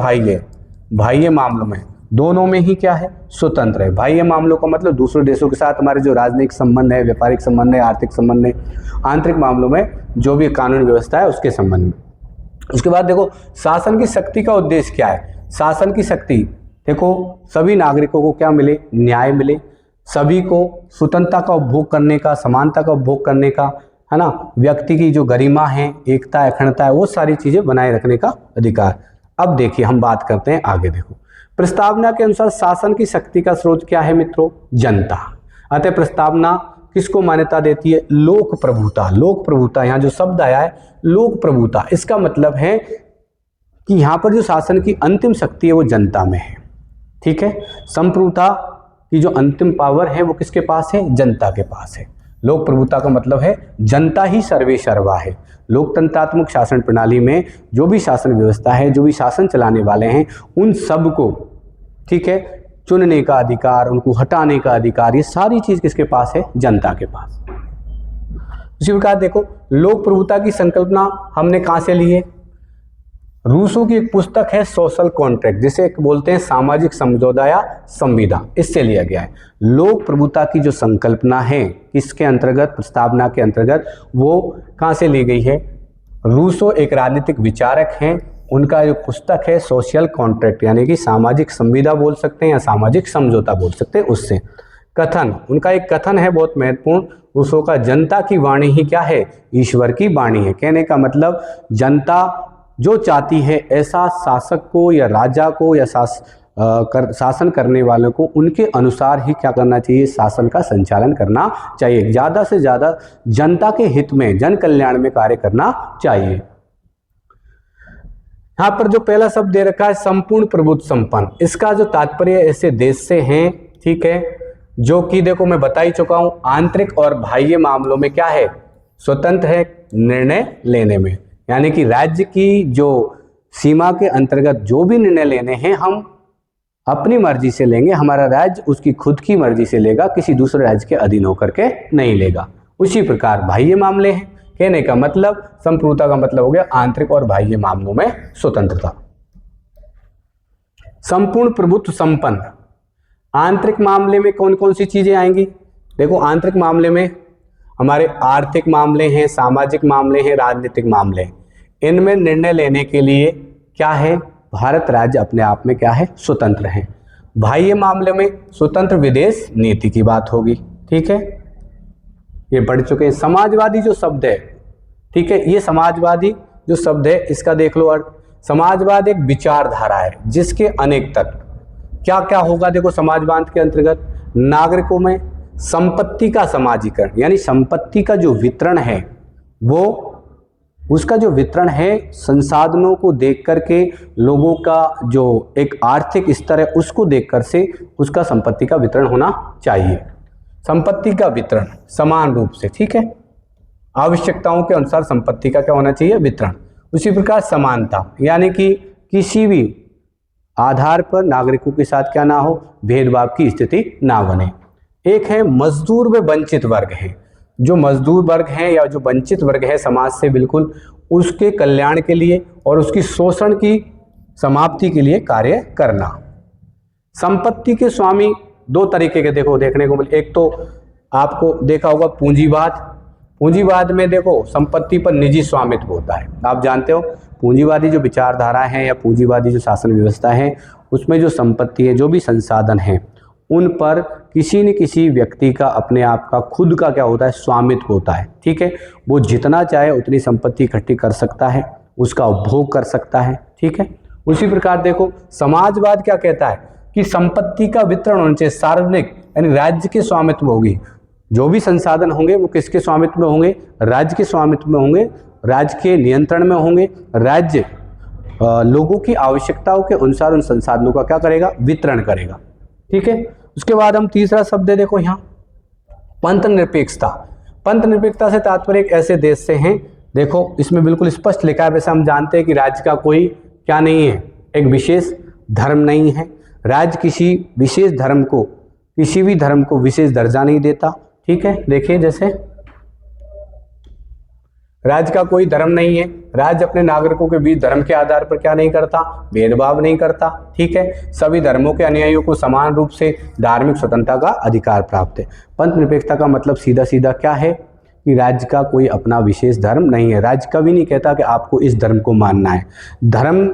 बाह्य मामलों में, दोनों में ही क्या है, स्वतंत्र है। बाह्य मामलों का मतलब दूसरे देशों के साथ हमारे जो राजनयिक संबंध है, व्यापारिक संबंध है, आर्थिक संबंध है। आंतरिक मामलों में जो भी कानून व्यवस्था है उसके संबंध में। उसके बाद देखो शासन की शक्ति का उद्देश्य क्या है। शासन की शक्ति देखो, सभी नागरिकों को क्या मिले, न्याय मिले, सभी को स्वतंत्रता का उपभोग करने का, समानता का उपभोग करने का, है ना, व्यक्ति की जो गरिमा है, एकता, अखंडता है, वो सारी चीजें बनाए रखने का अधिकार। अब देखिए हम बात करते हैं आगे। देखो प्रस्तावना के अनुसार शासन की शक्ति का स्रोत क्या है मित्रों, जनता। अतः प्रस्तावना किसको मान्यता देती है, लोक प्रभुता। लोक प्रभुता, यहाँ जो शब्द आया है लोक प्रभुता, इसका मतलब है कि यहाँ पर जो शासन की अंतिम शक्ति है वो जनता में है। ठीक है, संप्रभुता की जो अंतिम पावर है वो किसके पास है, जनता के पास है। लोक प्रभुता का मतलब है जनता ही सर्वे सर्वा है। लोकतंत्रात्मक शासन प्रणाली में जो भी शासन व्यवस्था है, जो भी शासन चलाने वाले हैं, उन सब को, ठीक है, चुनने का अधिकार, उनको हटाने का अधिकार, ये सारी चीज किसके पास है, जनता के पास। उसी प्रकार देखो लोक प्रभुता की संकल्पना हमने कहां से ली है, रूसों की एक पुस्तक है सोशल कॉन्ट्रैक्ट, जिसे बोलते हैं सामाजिक समझौता या संविदा, इससे लिया गया है। लोक प्रभुता की जो संकल्पना है किसके अंतर्गत, प्रस्तावना के अंतर्गत, वो कहां से ली गई है, रूसो एक राजनीतिक विचारक हैं, उनका जो पुस्तक है सोशल कॉन्ट्रैक्ट, यानी कि सामाजिक संविदा बोल सकते हैं या सामाजिक समझौता बोल सकते हैं। उससे कथन, उनका एक कथन है बहुत महत्वपूर्ण, रूसो का, जनता की वाणी ही क्या है, ईश्वर की वाणी है। कहने का मतलब जनता जो चाहती है ऐसा शासक को या राजा को या शासन करने वालों को उनके अनुसार ही क्या करना चाहिए, शासन का संचालन करना चाहिए। ज़्यादा से ज़्यादा जनता के हित में, जन कल्याण में कार्य करना चाहिए। यहाँ पर जो पहला शब्द दे रखा है संपूर्ण प्रभुत्व संपन्न, इसका जो तात्पर्य ऐसे देश से है, ठीक है, जो कि देखो मैं बता ही चुका हूं, आंतरिक और बाह्य मामलों में क्या है, स्वतंत्र है निर्णय लेने में। यानी कि राज्य की जो सीमा के अंतर्गत जो भी निर्णय लेने हैं हम अपनी मर्जी से लेंगे, हमारा राज्य उसकी खुद की मर्जी से लेगा, किसी दूसरे राज्य के अधीन होकर के नहीं लेगा। उसी प्रकार बाह्य मामले हैं, कहने का मतलब संप्रभुता का मतलब हो गया आंतरिक और बाह्य मामलों में स्वतंत्रता। संपूर्ण प्रभुत्व संपन्न, आंतरिक मामले में कौन कौन सी चीजें आएंगी, देखो आंतरिक मामले में हमारे आर्थिक मामले हैं, सामाजिक मामले हैं, राजनीतिक मामले हैं। इनमें निर्णय लेने के लिए क्या है, भारत राज्य अपने आप में क्या है, स्वतंत्र है। बाह्य मामले में स्वतंत्र विदेश नीति की बात होगी। ठीक है, ये पढ़ चुके हैं। समाजवादी जो शब्द है, ठीक है, ये समाजवादी जो शब्द है इसका देख लो अर्थ। समाजवाद एक विचारधारा है जिसके अनेक तत्व, क्या क्या होगा, देखो समाजवाद के अंतर्गत नागरिकों में संपत्ति का समाजीकरण, यानी संपत्ति का जो वितरण है वो उसका जो वितरण है संसाधनों को देख करके, लोगों का जो एक आर्थिक स्तर है उसको देख कर से उसका संपत्ति का वितरण होना चाहिए। संपत्ति का वितरण समान रूप से, ठीक है, आवश्यकताओं के अनुसार संपत्ति का क्या होना चाहिए, वितरण। उसी प्रकार समानता, यानी कि किसी भी आधार पर नागरिकों के साथ क्या ना हो, भेदभाव की स्थिति ना बने। एक है मजदूर व वंचित वर्ग है, जो मजदूर वर्ग है या जो वंचित वर्ग है समाज से, बिल्कुल उसके कल्याण के लिए और उसकी शोषण की समाप्ति के लिए कार्य करना। संपत्ति के स्वामी दो तरीके के देखने को मिले। एक तो आपको देखा होगा पूंजीवाद। पूंजीवाद में देखो संपत्ति पर निजी स्वामित्व होता है। आप जानते हो पूंजीवादी जो विचारधारा है या पूंजीवादी जो शासन व्यवस्था है उसमें जो संपत्ति है, जो भी संसाधन है, उन पर किसी न किसी व्यक्ति का अपने आप का खुद का क्या होता है, स्वामित्व होता है। ठीक है, वो जितना चाहे उतनी संपत्ति इकट्ठी कर सकता है, उसका उपभोग कर सकता है। ठीक है, उसी प्रकार देखो समाजवाद क्या कहता है कि संपत्ति का वितरण होना चाहिए, सार्वजनिक, यानी राज्य के स्वामित्व में होगी। जो भी संसाधन होंगे वो किसके स्वामित्व में होंगे, राज्य के स्वामित्व में होंगे, राज्य के नियंत्रण में होंगे। राज्य लोगों की आवश्यकताओं के अनुसार उन संसाधनों का क्या करेगा, वितरण करेगा। ठीक है, उसके बाद हम तीसरा शब्द है देखो यहाँ पंथ निरपेक्षता। पंथ निरपेक्षता से तात्पर्य एक ऐसे देश से है, देखो इसमें बिल्कुल स्पष्ट लिखा है, वैसे हम जानते हैं कि राज्य का कोई क्या नहीं है, एक विशेष धर्म नहीं है। राज्य किसी विशेष धर्म को, किसी भी धर्म को विशेष दर्जा नहीं देता। ठीक है, देखिए जैसे राज्य का कोई धर्म नहीं है, राज्य अपने नागरिकों के बीच धर्म के आधार पर क्या नहीं करता, भेदभाव नहीं करता। ठीक है, सभी धर्मों के अनुयायियों को समान रूप से धार्मिक स्वतंत्रता का अधिकार प्राप्त है। पंथ निरपेक्षता का मतलब सीधा सीधा क्या है कि राज्य का कोई अपना विशेष धर्म नहीं है। राज्य कभी नहीं कहता कि आपको इस धर्म को मानना है। धर्म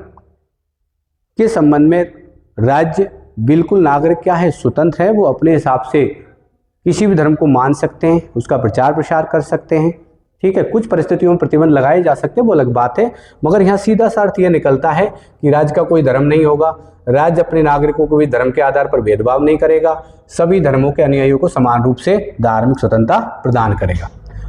के संबंध में राज्य बिल्कुल नागरिक क्या है, स्वतंत्र है, वो अपने हिसाब से किसी भी धर्म को मान सकते हैं, उसका प्रचार प्रसार कर सकते हैं। ठीक है, कुछ परिस्थितियों में प्रतिबंध लगाए जा सकते हैं, वो अलग बात है, मगर यहाँ सीधा सा अर्थ यह निकलता है कि राज्य का कोई धर्म नहीं होगा, राज्य अपने नागरिकों को भी धर्म के आधार पर भेदभाव नहीं करेगा, सभी धर्मों के अनुयायियों को समान रूप से धार्मिक स्वतंत्रता प्रदान करेगा।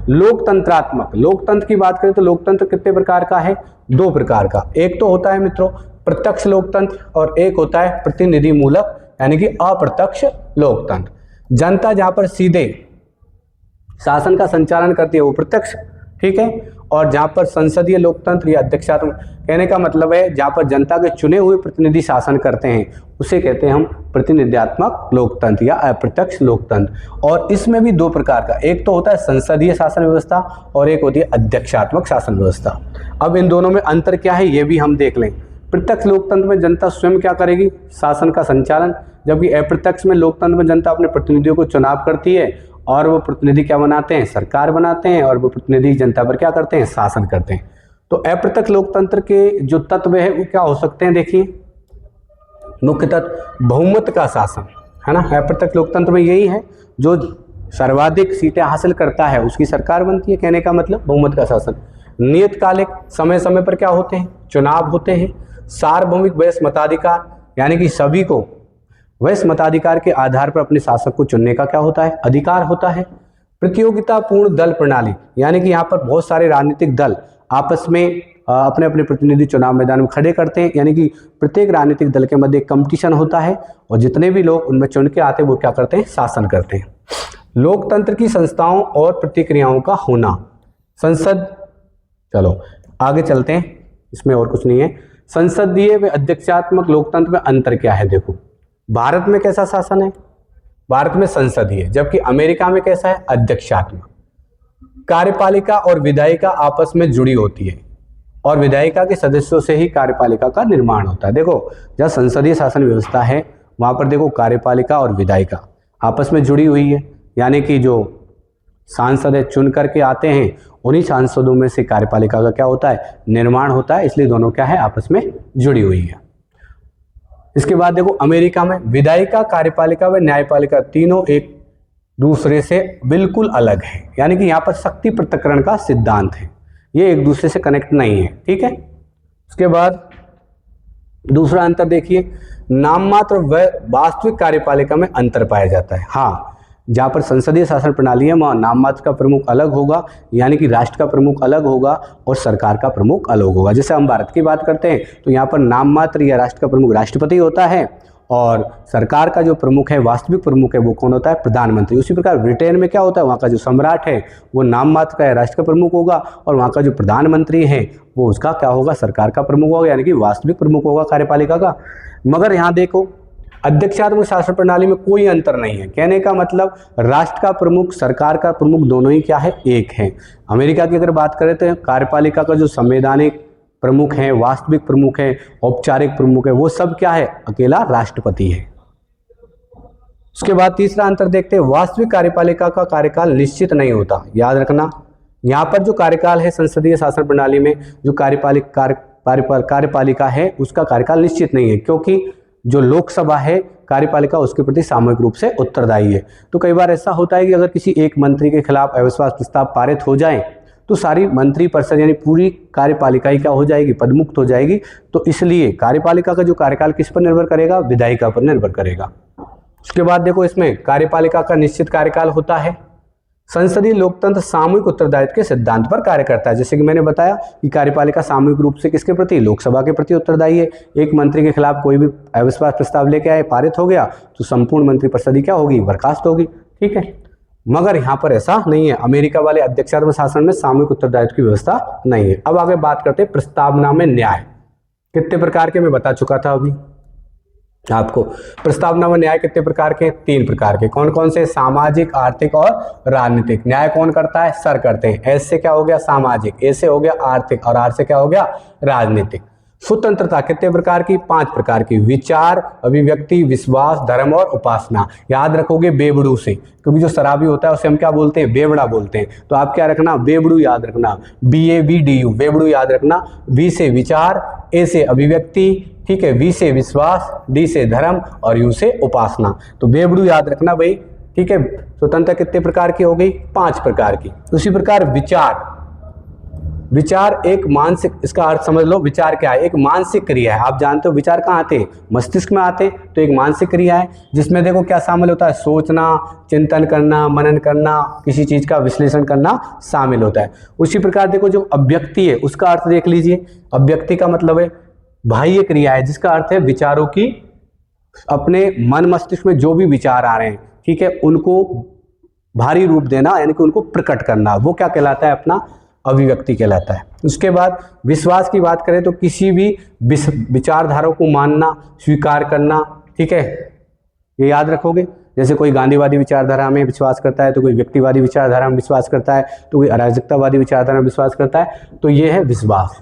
लोकतंत्रात्मक, लोकतंत्र की बात करें तो लोकतंत्र कितने प्रकार का है, दो प्रकार का। एक तो होता है मित्रों प्रत्यक्ष लोकतंत्र और एक होता है प्रतिनिधि मूलक यानी कि अप्रत्यक्ष लोकतंत्र। जनता जहां पर सीधे शासन का संचालन करती है वो प्रत्यक्ष, ठीक है, और जहां पर संसदीय लोकतंत्र या अध्यक्षात्मक, कहने का मतलब है जहां पर जनता के चुने हुए प्रतिनिधि शासन करते हैं उसे कहते हैं हम प्रतिनिधित्वात्मक लोकतंत्र या अप्रत्यक्ष लोकतंत्र। और इसमें भी दो प्रकार का, एक तो होता है संसदीय शासन व्यवस्था और एक होती है अध्यक्षात्मक शासन व्यवस्था। अब इन दोनों में अंतर क्या है ये भी हम देख लें। प्रत्यक्ष लोकतंत्र में जनता स्वयं क्या करेगी, शासन का संचालन, जबकि अप्रत्यक्ष में लोकतंत्र में जनता अपने प्रतिनिधियों को चुनाव करती है और वो प्रतिनिधि क्या बनाते हैं, सरकार बनाते हैं, और वो प्रतिनिधि जनता पर क्या करते हैं, शासन करते हैं। तो अप्रत्यक्ष लोकतंत्र के जो तत्व है वो क्या हो सकते हैं, देखिए मुख्य तत्व बहुमत का शासन है ना। अप्रत्यक्ष लोकतंत्र में यही है, जो सर्वाधिक सीटें हासिल करता है उसकी सरकार बनती है, कहने का मतलब बहुमत का शासन। नियतकालिक, समय समय पर क्या होते हैं, चुनाव होते हैं। सार्वभौमिक वयस्क मताधिकार, यानी कि सभी को वयस्क मताधिकार के आधार पर अपने शासक को चुनने का क्या होता है, अधिकार होता है। प्रतियोगितापूर्ण दल प्रणाली, यानी कि यहाँ पर बहुत सारे राजनीतिक दल आपस में अपने अपने प्रतिनिधि चुनाव मैदान में खड़े करते हैं, यानी कि प्रत्येक राजनीतिक दल के मध्य एक कंपटीशन होता है और जितने भी लोग उनमें चुन के आते हैं वो क्या करते हैं, शासन करते हैं। लोकतंत्र की संस्थाओं और प्रतिक्रियाओं का होना, संसद, चलो आगे चलते हैं, इसमें और कुछ नहीं है। संसदीय व अध्यक्षात्मक लोकतंत्र में अंतर क्या है, देखो भारत में कैसा शासन है, भारत में संसदीय, जबकि अमेरिका में कैसा है, अध्यक्षात्मक। कार्यपालिका और विधायिका आपस में जुड़ी होती है और विधायिका के सदस्यों से ही कार्यपालिका का निर्माण होता है। देखो जहाँ संसदीय शासन व्यवस्था है वहाँ पर देखो कार्यपालिका और विधायिका आपस में जुड़ी हुई है, यानी कि जो सांसद है चुन करके आते हैं, उन्हीं सांसदों में से कार्यपालिका का क्या होता है, निर्माण होता है, इसलिए दोनों क्या है, आपस में जुड़ी हुई है। इसके बाद देखो अमेरिका में विधायिका, कार्यपालिका व न्यायपालिका तीनों एक दूसरे से बिल्कुल अलग है, यानी कि यहाँ पर शक्ति पृथक्करण का सिद्धांत है, ये एक दूसरे से कनेक्ट नहीं है। ठीक है, उसके बाद दूसरा अंतर देखिए, नाममात्र व वास्तविक कार्यपालिका में अंतर पाया जाता है। हाँ, जहाँ पर संसदीय शासन प्रणाली है वहाँ नाम मात्र का प्रमुख अलग होगा, यानी कि राष्ट्र का प्रमुख अलग होगा और सरकार का प्रमुख अलग होगा। जैसे हम भारत की बात करते हैं तो यहाँ पर नाम मात्र या राष्ट्र का प्रमुख राष्ट्रपति होता है और सरकार का जो प्रमुख है, वास्तविक प्रमुख है, वो कौन होता है? प्रधानमंत्री। उसी प्रकार ब्रिटेन में क्या होता है, वहाँ का जो सम्राट है वो नाम मात्र का है, राष्ट्र का प्रमुख होगा और वहाँ का जो प्रधानमंत्री है वो उसका क्या होगा? सरकार का प्रमुख होगा, यानी कि वास्तविक प्रमुख होगा कार्यपालिका का। मगर यहाँ देखो अध्यक्षात्मक शासन प्रणाली में कोई अंतर नहीं है। कहने का मतलब राष्ट्र का प्रमुख, सरकार का प्रमुख दोनों ही क्या है? एक है। अमेरिका की अगर बात करें तो कार्यपालिका का जो संवैधानिक प्रमुख है, वास्तविक प्रमुख है, औपचारिक प्रमुख है, वो सब क्या है? अकेला राष्ट्रपति है। उसके बाद तीसरा अंतर देखते हैं, वास्तविक कार्यपालिका का कार्यकाल निश्चित नहीं होता। याद रखना, यहाँ पर जो कार्यकाल है संसदीय शासन प्रणाली में जो कार्यपालिका है उसका कार्यकाल निश्चित नहीं है, क्योंकि जो लोकसभा है कार्यपालिका उसके प्रति सामूहिक रूप से उत्तरदायी है। तो कई बार ऐसा होता है कि अगर किसी एक मंत्री के खिलाफ अविश्वास प्रस्ताव पारित हो जाए तो सारी मंत्री परिषद यानी पूरी कार्यपालिका ही क्या हो जाएगी? पदमुक्त हो जाएगी। तो इसलिए कार्यपालिका का जो कार्यकाल किस पर निर्भर करेगा? विधायिका पर निर्भर करेगा। उसके बाद देखो इसमें कार्यपालिका का निश्चित कार्यकाल होता है। संसदीय लोकतंत्र सामूहिक उत्तरदायित्व के सिद्धांत पर कार्य करता है। जैसे कि मैंने बताया कि कार्यपालिका सामूहिक रूप से किसके प्रति? लोकसभा के प्रति उत्तरदायी है। एक मंत्री के खिलाफ कोई भी अविश्वास प्रस्ताव लेके आए, पारित हो गया तो संपूर्ण मंत्रिपरिषद ही क्या होगी? बर्खास्त होगी। ठीक है, मगर यहाँ पर ऐसा नहीं है। अमेरिका वाले अध्यक्षात्मक शासन में सामूहिक उत्तरदायित्व की व्यवस्था नहीं है। अब आगे बात करते हैं प्रस्तावना में न्याय कितने प्रकार के, मैं बता चुका था अभी आपको। प्रस्तावना में न्याय कितने प्रकार के? 3 प्रकार के। कौन कौन से? सामाजिक, आर्थिक और राजनीतिक। न्याय कौन करता है? सर करते हैं। एस से क्या हो गया? सामाजिक, ए से हो गया आर्थिक और आर से क्या हो गया? राजनीतिक। स्वतंत्रता कितने प्रकार की? 5 प्रकार की। विचार, अभिव्यक्ति, विश्वास, धर्म और उपासना। याद रखोगे बेवड़ू से, क्योंकि जो शराबी होता है उसे हम क्या बोलते हैं? बेवड़ा बोलते हैं। तो आप क्या रखना? बेवड़ू याद रखना, BAVDU बेवड़ू याद रखना। V से विचार, A से अभिव्यक्ति, ठीक है, V से विश्वास, D से धर्म और U से उपासना। तो बेवड़ू याद रखना भाई। ठीक है, स्वतंत्रता कितने प्रकार की हो गई? 5 प्रकार की। उसी प्रकार विचार, विचार एक मानसिक, इसका अर्थ समझ लो विचार क्या है? एक मानसिक क्रिया है। आप जानते हो विचार कहाँ आते हैं? मस्तिष्क में आते हैं। तो एक मानसिक क्रिया है जिसमें देखो क्या शामिल होता है? सोचना, चिंतन करना, मनन करना, किसी चीज का विश्लेषण करना शामिल होता है। उसी प्रकार देखो जो अभिव्यक्ति है उसका अर्थ देख लीजिए। अभिव्यक्ति का मतलब है बाह्य क्रिया है जिसका अर्थ है विचारों की, अपने मन मस्तिष्क में जो भी विचार आ रहे हैं, ठीक है, उनको भारी रूप देना, यानी कि उनको प्रकट करना, वो क्या कहलाता है? अपना अभिव्यक्ति कहलाता है। उसके बाद विश्वास की बात करें तो किसी भी विचारधारा को मानना, स्वीकार करना। ठीक है, ये याद रखोगे। जैसे कोई गांधीवादी विचारधारा में विश्वास करता है तो कोई व्यक्तिवादी विचारधारा में विश्वास करता है तो कोई अराजकतावादी विचारधारा में विश्वास करता है। तो ये है विश्वास।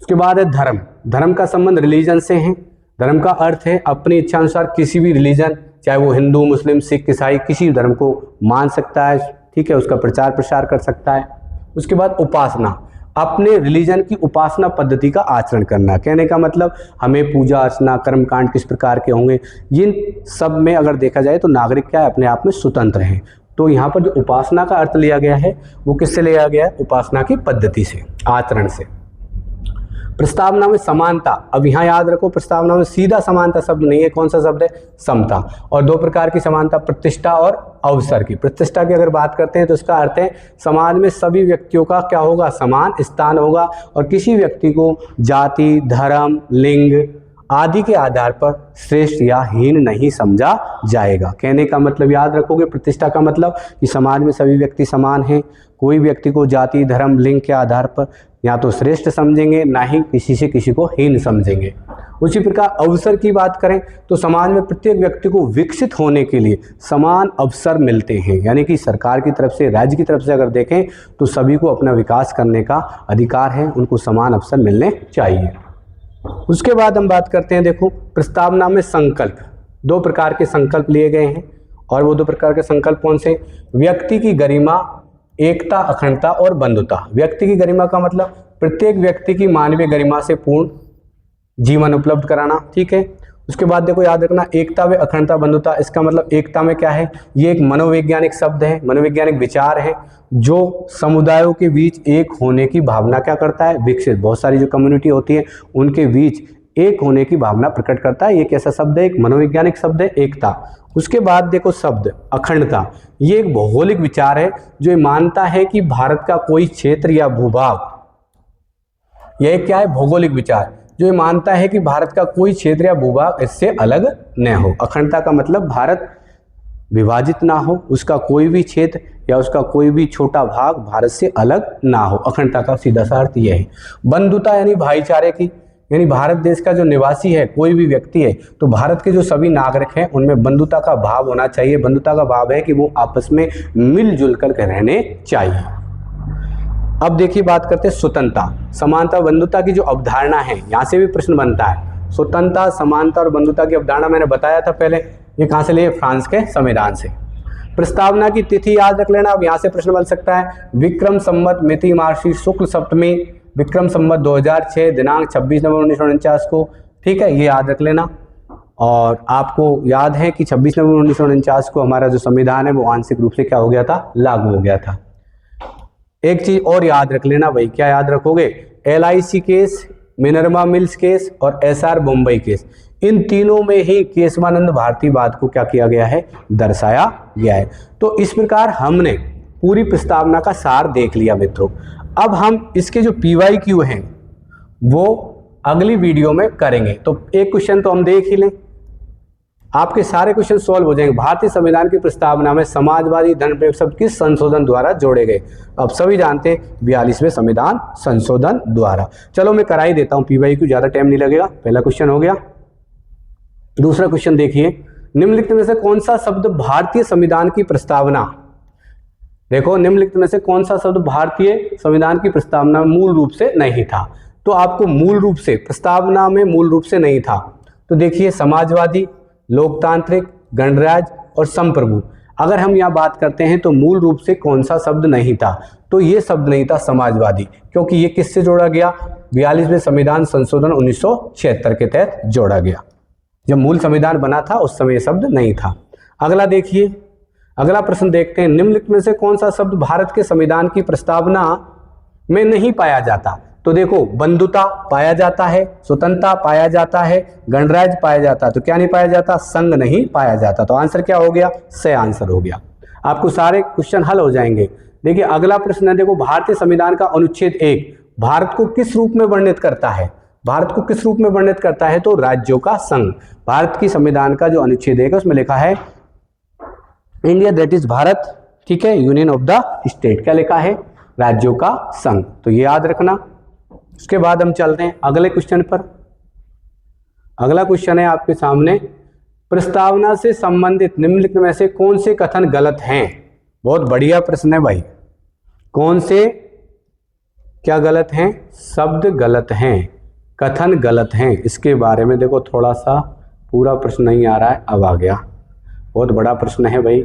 उसके बाद है धर्म। धर्म का संबंध रिलीजन से है। धर्म का अर्थ है अपनी इच्छा अनुसार किसी भी रिलीजन, चाहे वो हिंदू, मुस्लिम, सिख, ईसाई, किसी भी धर्म को मान सकता है। ठीक है, उसका प्रचार प्रसार कर सकता है। उसके बाद उपासना, अपने रिलीजन की उपासना पद्धति का आचरण करना। कहने का मतलब हमें पूजा अर्चना, कर्मकांड किस प्रकार के होंगे, इन सब में अगर देखा जाए तो नागरिक क्या है? अपने आप में स्वतंत्र है। तो यहाँ पर जो उपासना का अर्थ लिया गया है वो किससे लिया गया है? उपासना की पद्धति से, आचरण से। प्रस्तावना में समानता, अब यहाँ याद रखो प्रस्तावना में सीधा समानता शब्द नहीं है। कौन सा शब्द है? समता। और 2 प्रकार की समानता, प्रतिष्ठा और अवसर की। प्रतिष्ठा की अगर बात करते हैं तो इसका अर्थ है समाज में सभी व्यक्तियों का क्या होगा? समान स्थान होगा और किसी व्यक्ति को जाति, धर्म, लिंग आदि के आधार पर श्रेष्ठ या हीन नहीं समझा जाएगा। कहने का मतलब याद रखोगे, प्रतिष्ठा का मतलब कि समाज में सभी व्यक्ति समान हैं। कोई व्यक्ति को जाति, धर्म, लिंग के आधार पर या तो श्रेष्ठ समझेंगे, ना ही किसी से किसी को हीन समझेंगे। उसी प्रकार अवसर की बात करें तो समाज में प्रत्येक व्यक्ति को विकसित होने के लिए समान अवसर मिलते हैं। यानी कि सरकार की तरफ से, राज्य की तरफ से अगर देखें तो सभी को अपना विकास करने का अधिकार है, उनको समान अवसर मिलने चाहिए। उसके बाद हम बात करते हैं, देखो प्रस्तावना में संकल्प, 2 प्रकार के संकल्प लिए गए हैं। और वो 2 प्रकार के संकल्प कौन से? व्यक्ति की गरिमा, एकता, अखंडता और बंधुता। व्यक्ति की गरिमा का मतलब प्रत्येक व्यक्ति की मानवीय गरिमा से पूर्ण जीवन उपलब्ध कराना। ठीक है, उसके बाद देखो याद रखना एकता व अखंडता, बंधुता। इसका मतलब एकता में क्या है? ये एक मनोवैज्ञानिक शब्द है, मनोवैज्ञानिक विचार है जो समुदायों के बीच एक होने की भावना क्या करता है? विकसित। बहुत सारी जो कम्युनिटी होती है उनके बीच एक होने की भावना प्रकट करता है। ये कैसा शब्द है? एक मनोवैज्ञानिक शब्द है, एकता। उसके बाद देखो शब्द अखंडता, ये एक भौगोलिक विचार है जो ये मानता है कि भारत का कोई क्षेत्र या भूभाग, यह क्या है? भौगोलिक विचार जो ये मानता है कि भारत का कोई क्षेत्र या भूभाग इससे अलग न हो। अखंडता का मतलब भारत विभाजित ना हो, उसका कोई भी क्षेत्र या उसका कोई भी छोटा भाग भारत से अलग ना हो। अखंडता का सीधा सा अर्थ यह है। बंधुता यानी भाईचारे की, यानी भारत देश का जो निवासी है, कोई भी व्यक्ति है, तो भारत के जो सभी नागरिक हैं उनमें बंधुता का भाव होना चाहिए। बंधुता का भाव है कि वो आपस में मिलजुल कर रहने चाहिए। अब देखिए बात करते हैं स्वतंत्रता, समानता, बंधुता की जो अवधारणा है, यहाँ से भी प्रश्न बनता है। स्वतंत्रता, समानता और बंधुता की अवधारणा मैंने बताया था पहले, ये कहाँ से लिए? फ्रांस के संविधान से। प्रस्तावना की तिथि याद रख लेना। अब यहाँ से प्रश्न बन सकता है, विक्रम संवत मिति मार्गशीर्ष शुक्ल सप्तमी, विक्रम संवत 2006, दिनांक 26 नवंबर 1949 को। ठीक है, ये याद रख लेना। और आपको याद है कि 26 नवंबर 1949 को हमारा जो संविधान है वो आंशिक रूप से क्या हो गया था? लागू हो गया था। एक चीज और याद रख लेना भाई, क्या याद रखोगे? LIC case, Minerva mills case और SR बम्बई केस, इन तीनों में ही केशवानंद भारतीवाद को क्या किया गया है? दर्शाया गया है। तो इस प्रकार हमने पूरी प्रस्तावना का सार देख लिया मित्रों। अब हम इसके जो PYQ हैं वो अगली वीडियो में करेंगे। तो एक क्वेश्चन तो हम देख ही लें, आपके सारे क्वेश्चन सॉल्व हो जाएंगे। भारतीय संविधान की प्रस्तावना में समाजवादी धन प्रयोग शब्द किस संशोधन द्वारा जोड़े गए? अब सभी जानते हैं 42वें संविधान संशोधन द्वारा। चलो मैं करा ही देता हूं PYQ, ज्यादा टाइम नहीं लगेगा। पहला क्वेश्चन हो गया। दूसरा क्वेश्चन देखिए, निम्नलिखित में से कौन सा शब्द भारतीय संविधान की प्रस्तावना, देखो निम्नलिखित में से कौन सा शब्द भारतीय संविधान की प्रस्तावना में मूल रूप से नहीं था? तो आपको मूल रूप से प्रस्तावना में मूल रूप से नहीं था, तो देखिए समाजवादी, लोकतांत्रिक, गणराज्य और संप्रभु। अगर हम यहाँ बात करते हैं तो मूल रूप से कौन सा शब्द नहीं था? तो ये शब्द नहीं था समाजवादी, क्योंकि ये किससे जोड़ा गया? 42वें संविधान संशोधन 1976 के तहत जोड़ा गया। जब मूल संविधान बना था उस समय ये शब्द नहीं था। अगला देखिए, अगला प्रश्न देखते हैं, निम्नलिखित में से कौन सा शब्द भारत के संविधान की प्रस्तावना में नहीं पाया जाता? तो देखो बंधुता पाया जाता है, स्वतंत्रता पाया जाता है, गणराज्य पाया जाता है, तो क्या नहीं पाया जाता? संघ नहीं पाया जाता। तो आंसर क्या हो गया? सही आंसर हो गया। आपको सारे क्वेश्चन हल हो जाएंगे। देखिए अगला प्रश्न है, देखो भारतीय संविधान का अनुच्छेद 1 भारत को किस रूप में वर्णित करता है? भारत को किस रूप में वर्णित करता है? तो राज्यों का संघ। भारत की संविधान का जो अनुच्छेद 1 है उसमें लिखा है इंडिया दैट इज भारत, ठीक है, यूनियन ऑफ द स्टेट। क्या लिखा है? राज्यों का संघ। तो ये याद रखना। उसके बाद हम चलते हैं अगले क्वेश्चन पर। अगला क्वेश्चन है आपके सामने, प्रस्तावना से संबंधित निम्नलिखित में से कौन से कथन गलत हैं? बहुत बढ़िया प्रश्न है भाई। कौन से क्या गलत हैं? शब्द गलत हैं, कथन गलत हैं। इसके बारे में देखो, थोड़ा सा पूरा प्रश्न नहीं आ रहा है, अब आ गया। बहुत बड़ा प्रश्न है भाई,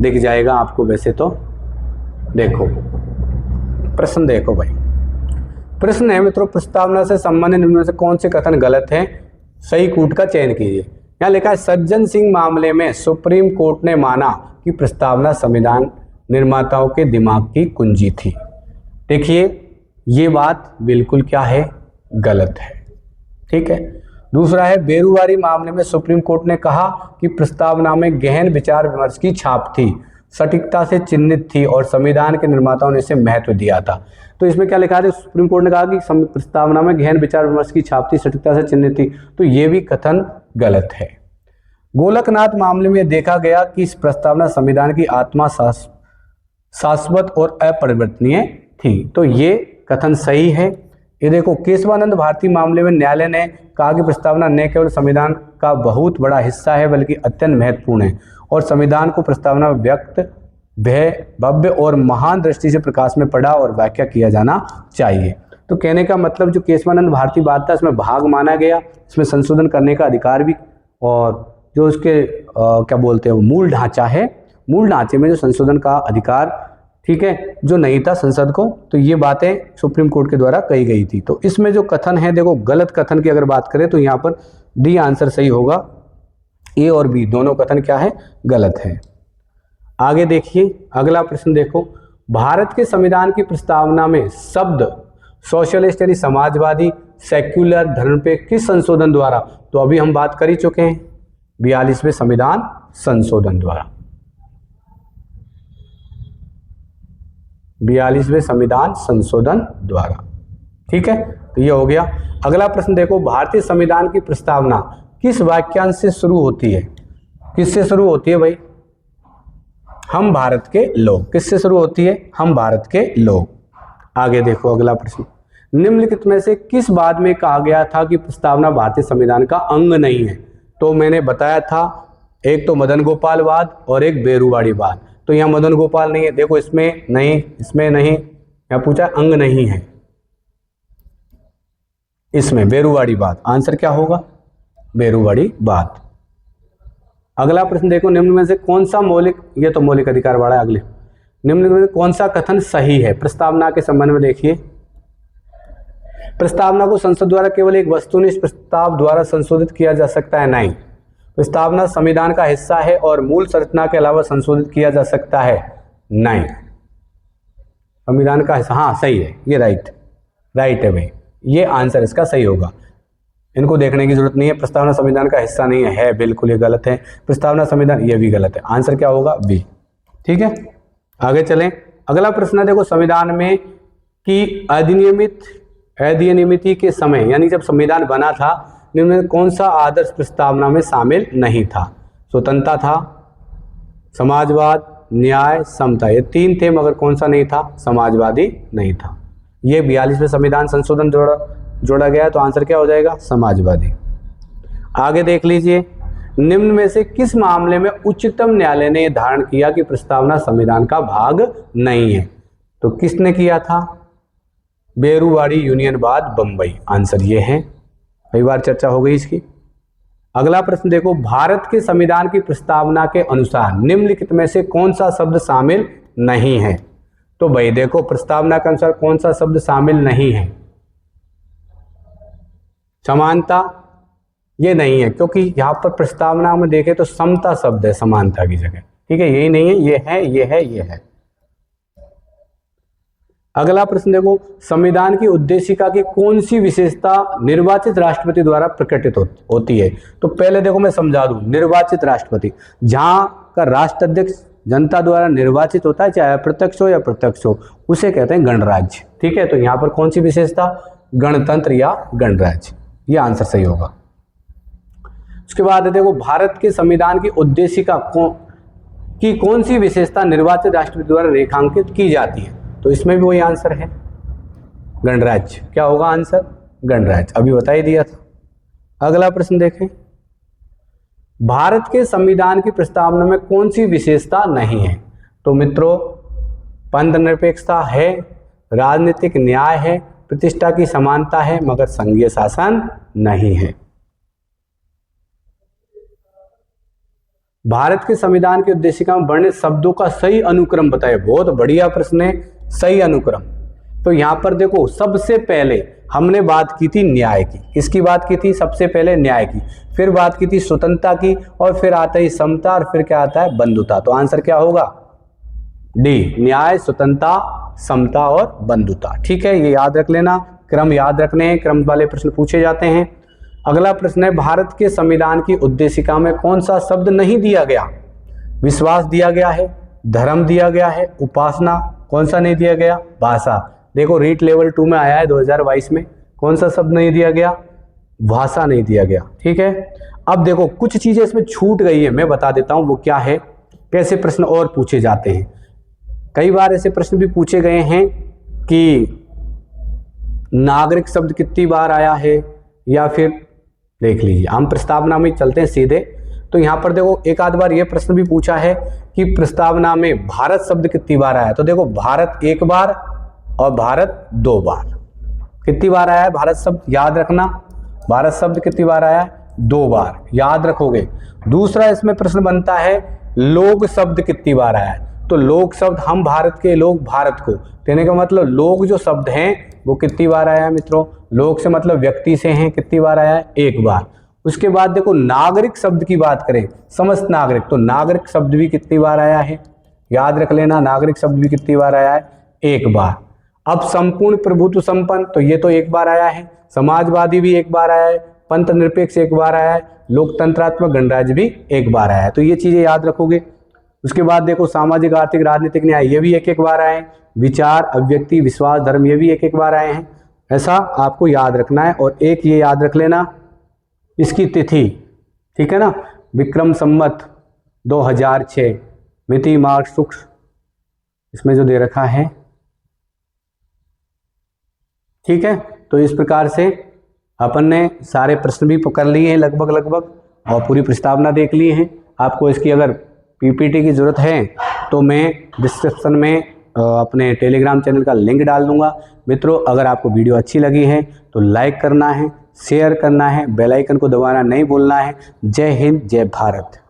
दिख जाएगा आपको वैसे तो। देखो प्रश्न देखो भाई, प्रश्न है मित्रों, प्रस्तावना से संबंधित निम्न में से कौन से कथन गलत हैं? सही कूट का चयन कीजिए। यहाँ लिखा है सज्जन सिंह मामले में सुप्रीम कोर्ट ने माना कि प्रस्तावना संविधान निर्माताओं के दिमाग की कुंजी थी। देखिए ये बात बिल्कुल क्या है? गलत है। ठीक है। दूसरा है बेरुवारी मामले में सुप्रीम कोर्ट ने कहा कि प्रस्तावना में गहन विचार विमर्श की छाप थी, सटीकता से चिन्हित थी और संविधान के निर्माताओं ने इसे महत्व दिया था। तो इसमें क्या लिखा है? सुप्रीम कोर्ट ने कहा कि प्रस्तावना में गहन विचार विमर्श की छाप थी, सटीकता से चिन्हित थी, तो ये भी कथन गलत है। गोलकनाथ मामले में देखा गया कि इस प्रस्तावना संविधान की आत्मा शाश्वत और अपरिवर्तनीय थी, तो ये कथन सही है। ये देखो केशवानंद भारती मामले में न्यायालय ने कहा कि प्रस्तावना न केवल संविधान का बहुत बड़ा हिस्सा है बल्कि अत्यंत महत्वपूर्ण है और संविधान को प्रस्तावना में व्यक्त भव्य और महान दृष्टि से प्रकाश में पढ़ा और व्याख्या किया जाना चाहिए। तो कहने का मतलब जो केशवानंद भारती बात था इसमें भाग माना गया, इसमें संशोधन करने का अधिकार भी, और जो उसके क्या बोलते हैं मूल ढांचा है, मूल ढांचे में जो संशोधन का अधिकार, ठीक है, जो नहीं था संसद को, तो ये बातें सुप्रीम कोर्ट के द्वारा कही गई थी। तो इसमें जो कथन है, देखो गलत कथन की अगर बात करें तो यहाँ पर डी आंसर सही होगा। ए और बी दोनों कथन क्या है? गलत है। आगे देखिए अगला प्रश्न देखो, भारत के संविधान की प्रस्तावना में शब्द सोशलिस्ट यानी समाजवादी, सेक्युलर धर्म पे किस संशोधन द्वारा? तो अभी हम बात कर ही चुके हैं 42वें संविधान संशोधन द्वारा। 42वें संविधान संशोधन द्वारा। ठीक है, तो ये हो गया। अगला प्रश्न देखो, भारतीय संविधान की प्रस्तावना किस वाक्यांश से शुरू होती है? किससे शुरू होती है भाई? हम भारत के लोग। किससे शुरू होती है? हम भारत के लोग। आगे देखो अगला प्रश्न, निम्नलिखित में से किस बाद में कहा गया था कि प्रस्तावना भारतीय संविधान का अंग नहीं है? तो मैंने बताया था, एक तो मदन गोपाल वाद और एक बेरुवाड़ी वाद। तो यहाँ मदन गोपाल नहीं है, देखो इसमें नहीं, इसमें नहीं, यहाँ पूछा अंग नहीं है, इसमें बेरुवाड़ी वाद। आंसर क्या होगा? बेरुवाड़ी वाद। अगला प्रश्न देखो, निम्न में से कौन सा मौलिक, ये तो मौलिक अधिकार वाला है। अगले, निम्न में से कौन सा कथन सही है प्रस्तावना के संबंध में? देखिए, प्रस्तावना को संसद द्वारा केवल एक वस्तुनिष्ठ प्रस्ताव द्वारा संशोधित किया जा सकता है। नहीं, प्रस्तावना संविधान का हिस्सा है और मूल संरचना के अलावा संशोधित किया जा सकता है। नहीं, संविधान का हिस्सा, हाँ सही है, ये राइट है भाई, ये आंसर इसका सही होगा। इनको देखने की जरूरत नहीं है, प्रस्तावना संविधान का हिस्सा नहीं है, बिल्कुल ये गलत है। प्रस्तावना संविधान, ये भी गलत है। आंसर क्या होगा? बी। ठीक है, आगे चलें। अगला प्रश्न देखो, संविधान में की अधिनियमिति के समय, यानी जब संविधान बना था, निम्न में कौन सा आदर्श प्रस्तावना में शामिल नहीं था? स्वतंत्रता था, समाजवाद, न्याय, समता, ये तीन थे, मगर कौन सा नहीं था? समाजवादी नहीं था। ये 42वें संविधान संशोधन जोड़ा गया, तो आंसर क्या हो जाएगा? समाजवादी। आगे देख लीजिए, निम्न में से किस मामले में उच्चतम न्यायालय ने धारण किया कि प्रस्तावना संविधान का भाग नहीं है? तो किसने किया था? बेरुवाड़ी यूनियनवाद बंबई। आंसर ये है, कई बार चर्चा हो गई इसकी। अगला प्रश्न देखो, भारत के संविधान की प्रस्तावना के अनुसार निम्नलिखित में से कौन सा शब्द शामिल नहीं है? तो भाई देखो, प्रस्तावना के अनुसार कौन सा शब्द शामिल नहीं है? समानता, ये नहीं है, क्योंकि यहां पर प्रस्तावना में देखें तो समता शब्द है समानता की जगह। ठीक है, यही नहीं है, ये है, ये है, ये है। अगला प्रश्न देखो, संविधान की उद्देशिका की कौन सी विशेषता निर्वाचित राष्ट्रपति द्वारा प्रकटित होती है? तो पहले देखो मैं समझा दूं, निर्वाचित राष्ट्रपति, जहां का राष्ट्राध्यक्ष जनता द्वारा निर्वाचित होता है, चाहे अप्रत्यक्ष हो या प्रत्यक्ष हो, उसे कहते हैं गणराज्य। ठीक है, तो यहां पर कौन सी विशेषता? गणतंत्र या गणराज्य। ये आंसर सही होगा। उसके बाद देखो, भारत के संविधान की उद्देशिका की कौन सी विशेषता निर्वाचित राष्ट्रपति द्वारा रेखांकित की जाती है? तो इसमें भी वही आंसर है, गणराज्य। क्या होगा आंसर? गणराज्य, अभी बता ही दिया था। अगला प्रश्न देखें, भारत के संविधान की प्रस्तावना में कौन सी विशेषता नहीं है? तो मित्रों, पंथ निरपेक्षता है, राजनीतिक न्याय है, प्रतिष्ठा की समानता है, मगर संघीय शासन नहीं है। भारत के संविधान की उद्देशिका में वर्णित शब्दों का सही अनुक्रम बताइए। बहुत बढ़िया प्रश्न है, सही अनुक्रम। तो यहां पर देखो, सबसे पहले हमने बात की थी न्याय की। किसकी बात की थी? सबसे पहले न्याय की, फिर बात की थी स्वतंत्रता की, और फिर आता है समता, और फिर क्या आता है? बंधुता। तो आंसर क्या होगा? डी, न्याय, स्वतंत्रता, समता और बंधुता। ठीक है, ये याद रख लेना, क्रम याद रखने हैं, क्रम वाले प्रश्न पूछे जाते हैं। अगला प्रश्न है, भारत के संविधान की उद्देशिका में कौन सा शब्द नहीं दिया गया? विश्वास दिया गया है, धर्म दिया गया है, उपासना, कौन सा नहीं दिया गया? भाषा। देखो, रीट लेवल 2 में आया है 2022 में, कौन सा शब्द नहीं दिया गया? भाषा नहीं दिया गया। ठीक है, अब देखो कुछ चीजें इसमें छूट गई है, मैं बता देता हूं वो क्या है, कैसे प्रश्न और पूछे जाते हैं। कई बार ऐसे प्रश्न भी पूछे गए हैं कि नागरिक शब्द कितनी बार आया है, या फिर देख लीजिए, हम प्रस्तावना में चलते हैं सीधे। तो यहाँ पर देखो, एक आध बार ये प्रश्न भी पूछा है कि प्रस्तावना में भारत शब्द कितनी बार आया है। तो देखो, भारत 1 बार और भारत 2 बार। कितनी बार आया है भारत शब्द? याद रखना, भारत शब्द कितनी बार आया है? 2 बार, याद रखोगे। दूसरा इसमें प्रश्न बनता है, लोग शब्द कितनी बार आया है? तो लोग शब्द, हम भारत के लोग, भारत को कहने का मतलब लोग जो शब्द हैं वो कितनी बार आया है मित्रों? लोग से मतलब व्यक्ति से हैं, कितनी बार आया है? 1 बार। उसके बाद देखो, नागरिक शब्द की बात करें, समस्त नागरिक, तो नागरिक शब्द भी कितनी बार आया है? याद रख लेना, नागरिक शब्द भी कितनी बार आया है? 1 बार। अब संपूर्ण प्रभुत्व संपन्न, तो ये तो एक बार आया है। समाजवादी भी एक बार आया है, पंथ निरपेक्ष एक बार आया है, लोकतंत्रात्मक गणराज्य भी एक बार आया है। तो ये चीजें याद रखोगे। उसके बाद देखो सामाजिक आर्थिक राजनीतिक न्याय, ये भी एक एक बार आए। विचार अभिव्यक्ति विश्वास धर्म, ये भी एक एक बार आए हैं। ऐसा आपको याद रखना है। और एक ये याद रख लेना इसकी तिथि, ठीक है ना, विक्रम संवत 2006, मिति मार्च शुक्ल, इसमें जो दे रखा है, ठीक है। तो इस प्रकार से अपन ने सारे प्रश्न भी कर लिए हैं लगभग और पूरी प्रस्तावना देख ली है। आपको इसकी अगर पीपीटी की जरूरत है तो मैं डिस्क्रिप्शन में अपने टेलीग्राम चैनल का लिंक डाल दूंगा। मित्रों, अगर आपको वीडियो अच्छी लगी है तो लाइक करना है, शेयर करना है, बेल आइकन को दबाना नहीं भूलना है। जय हिंद, जय भारत।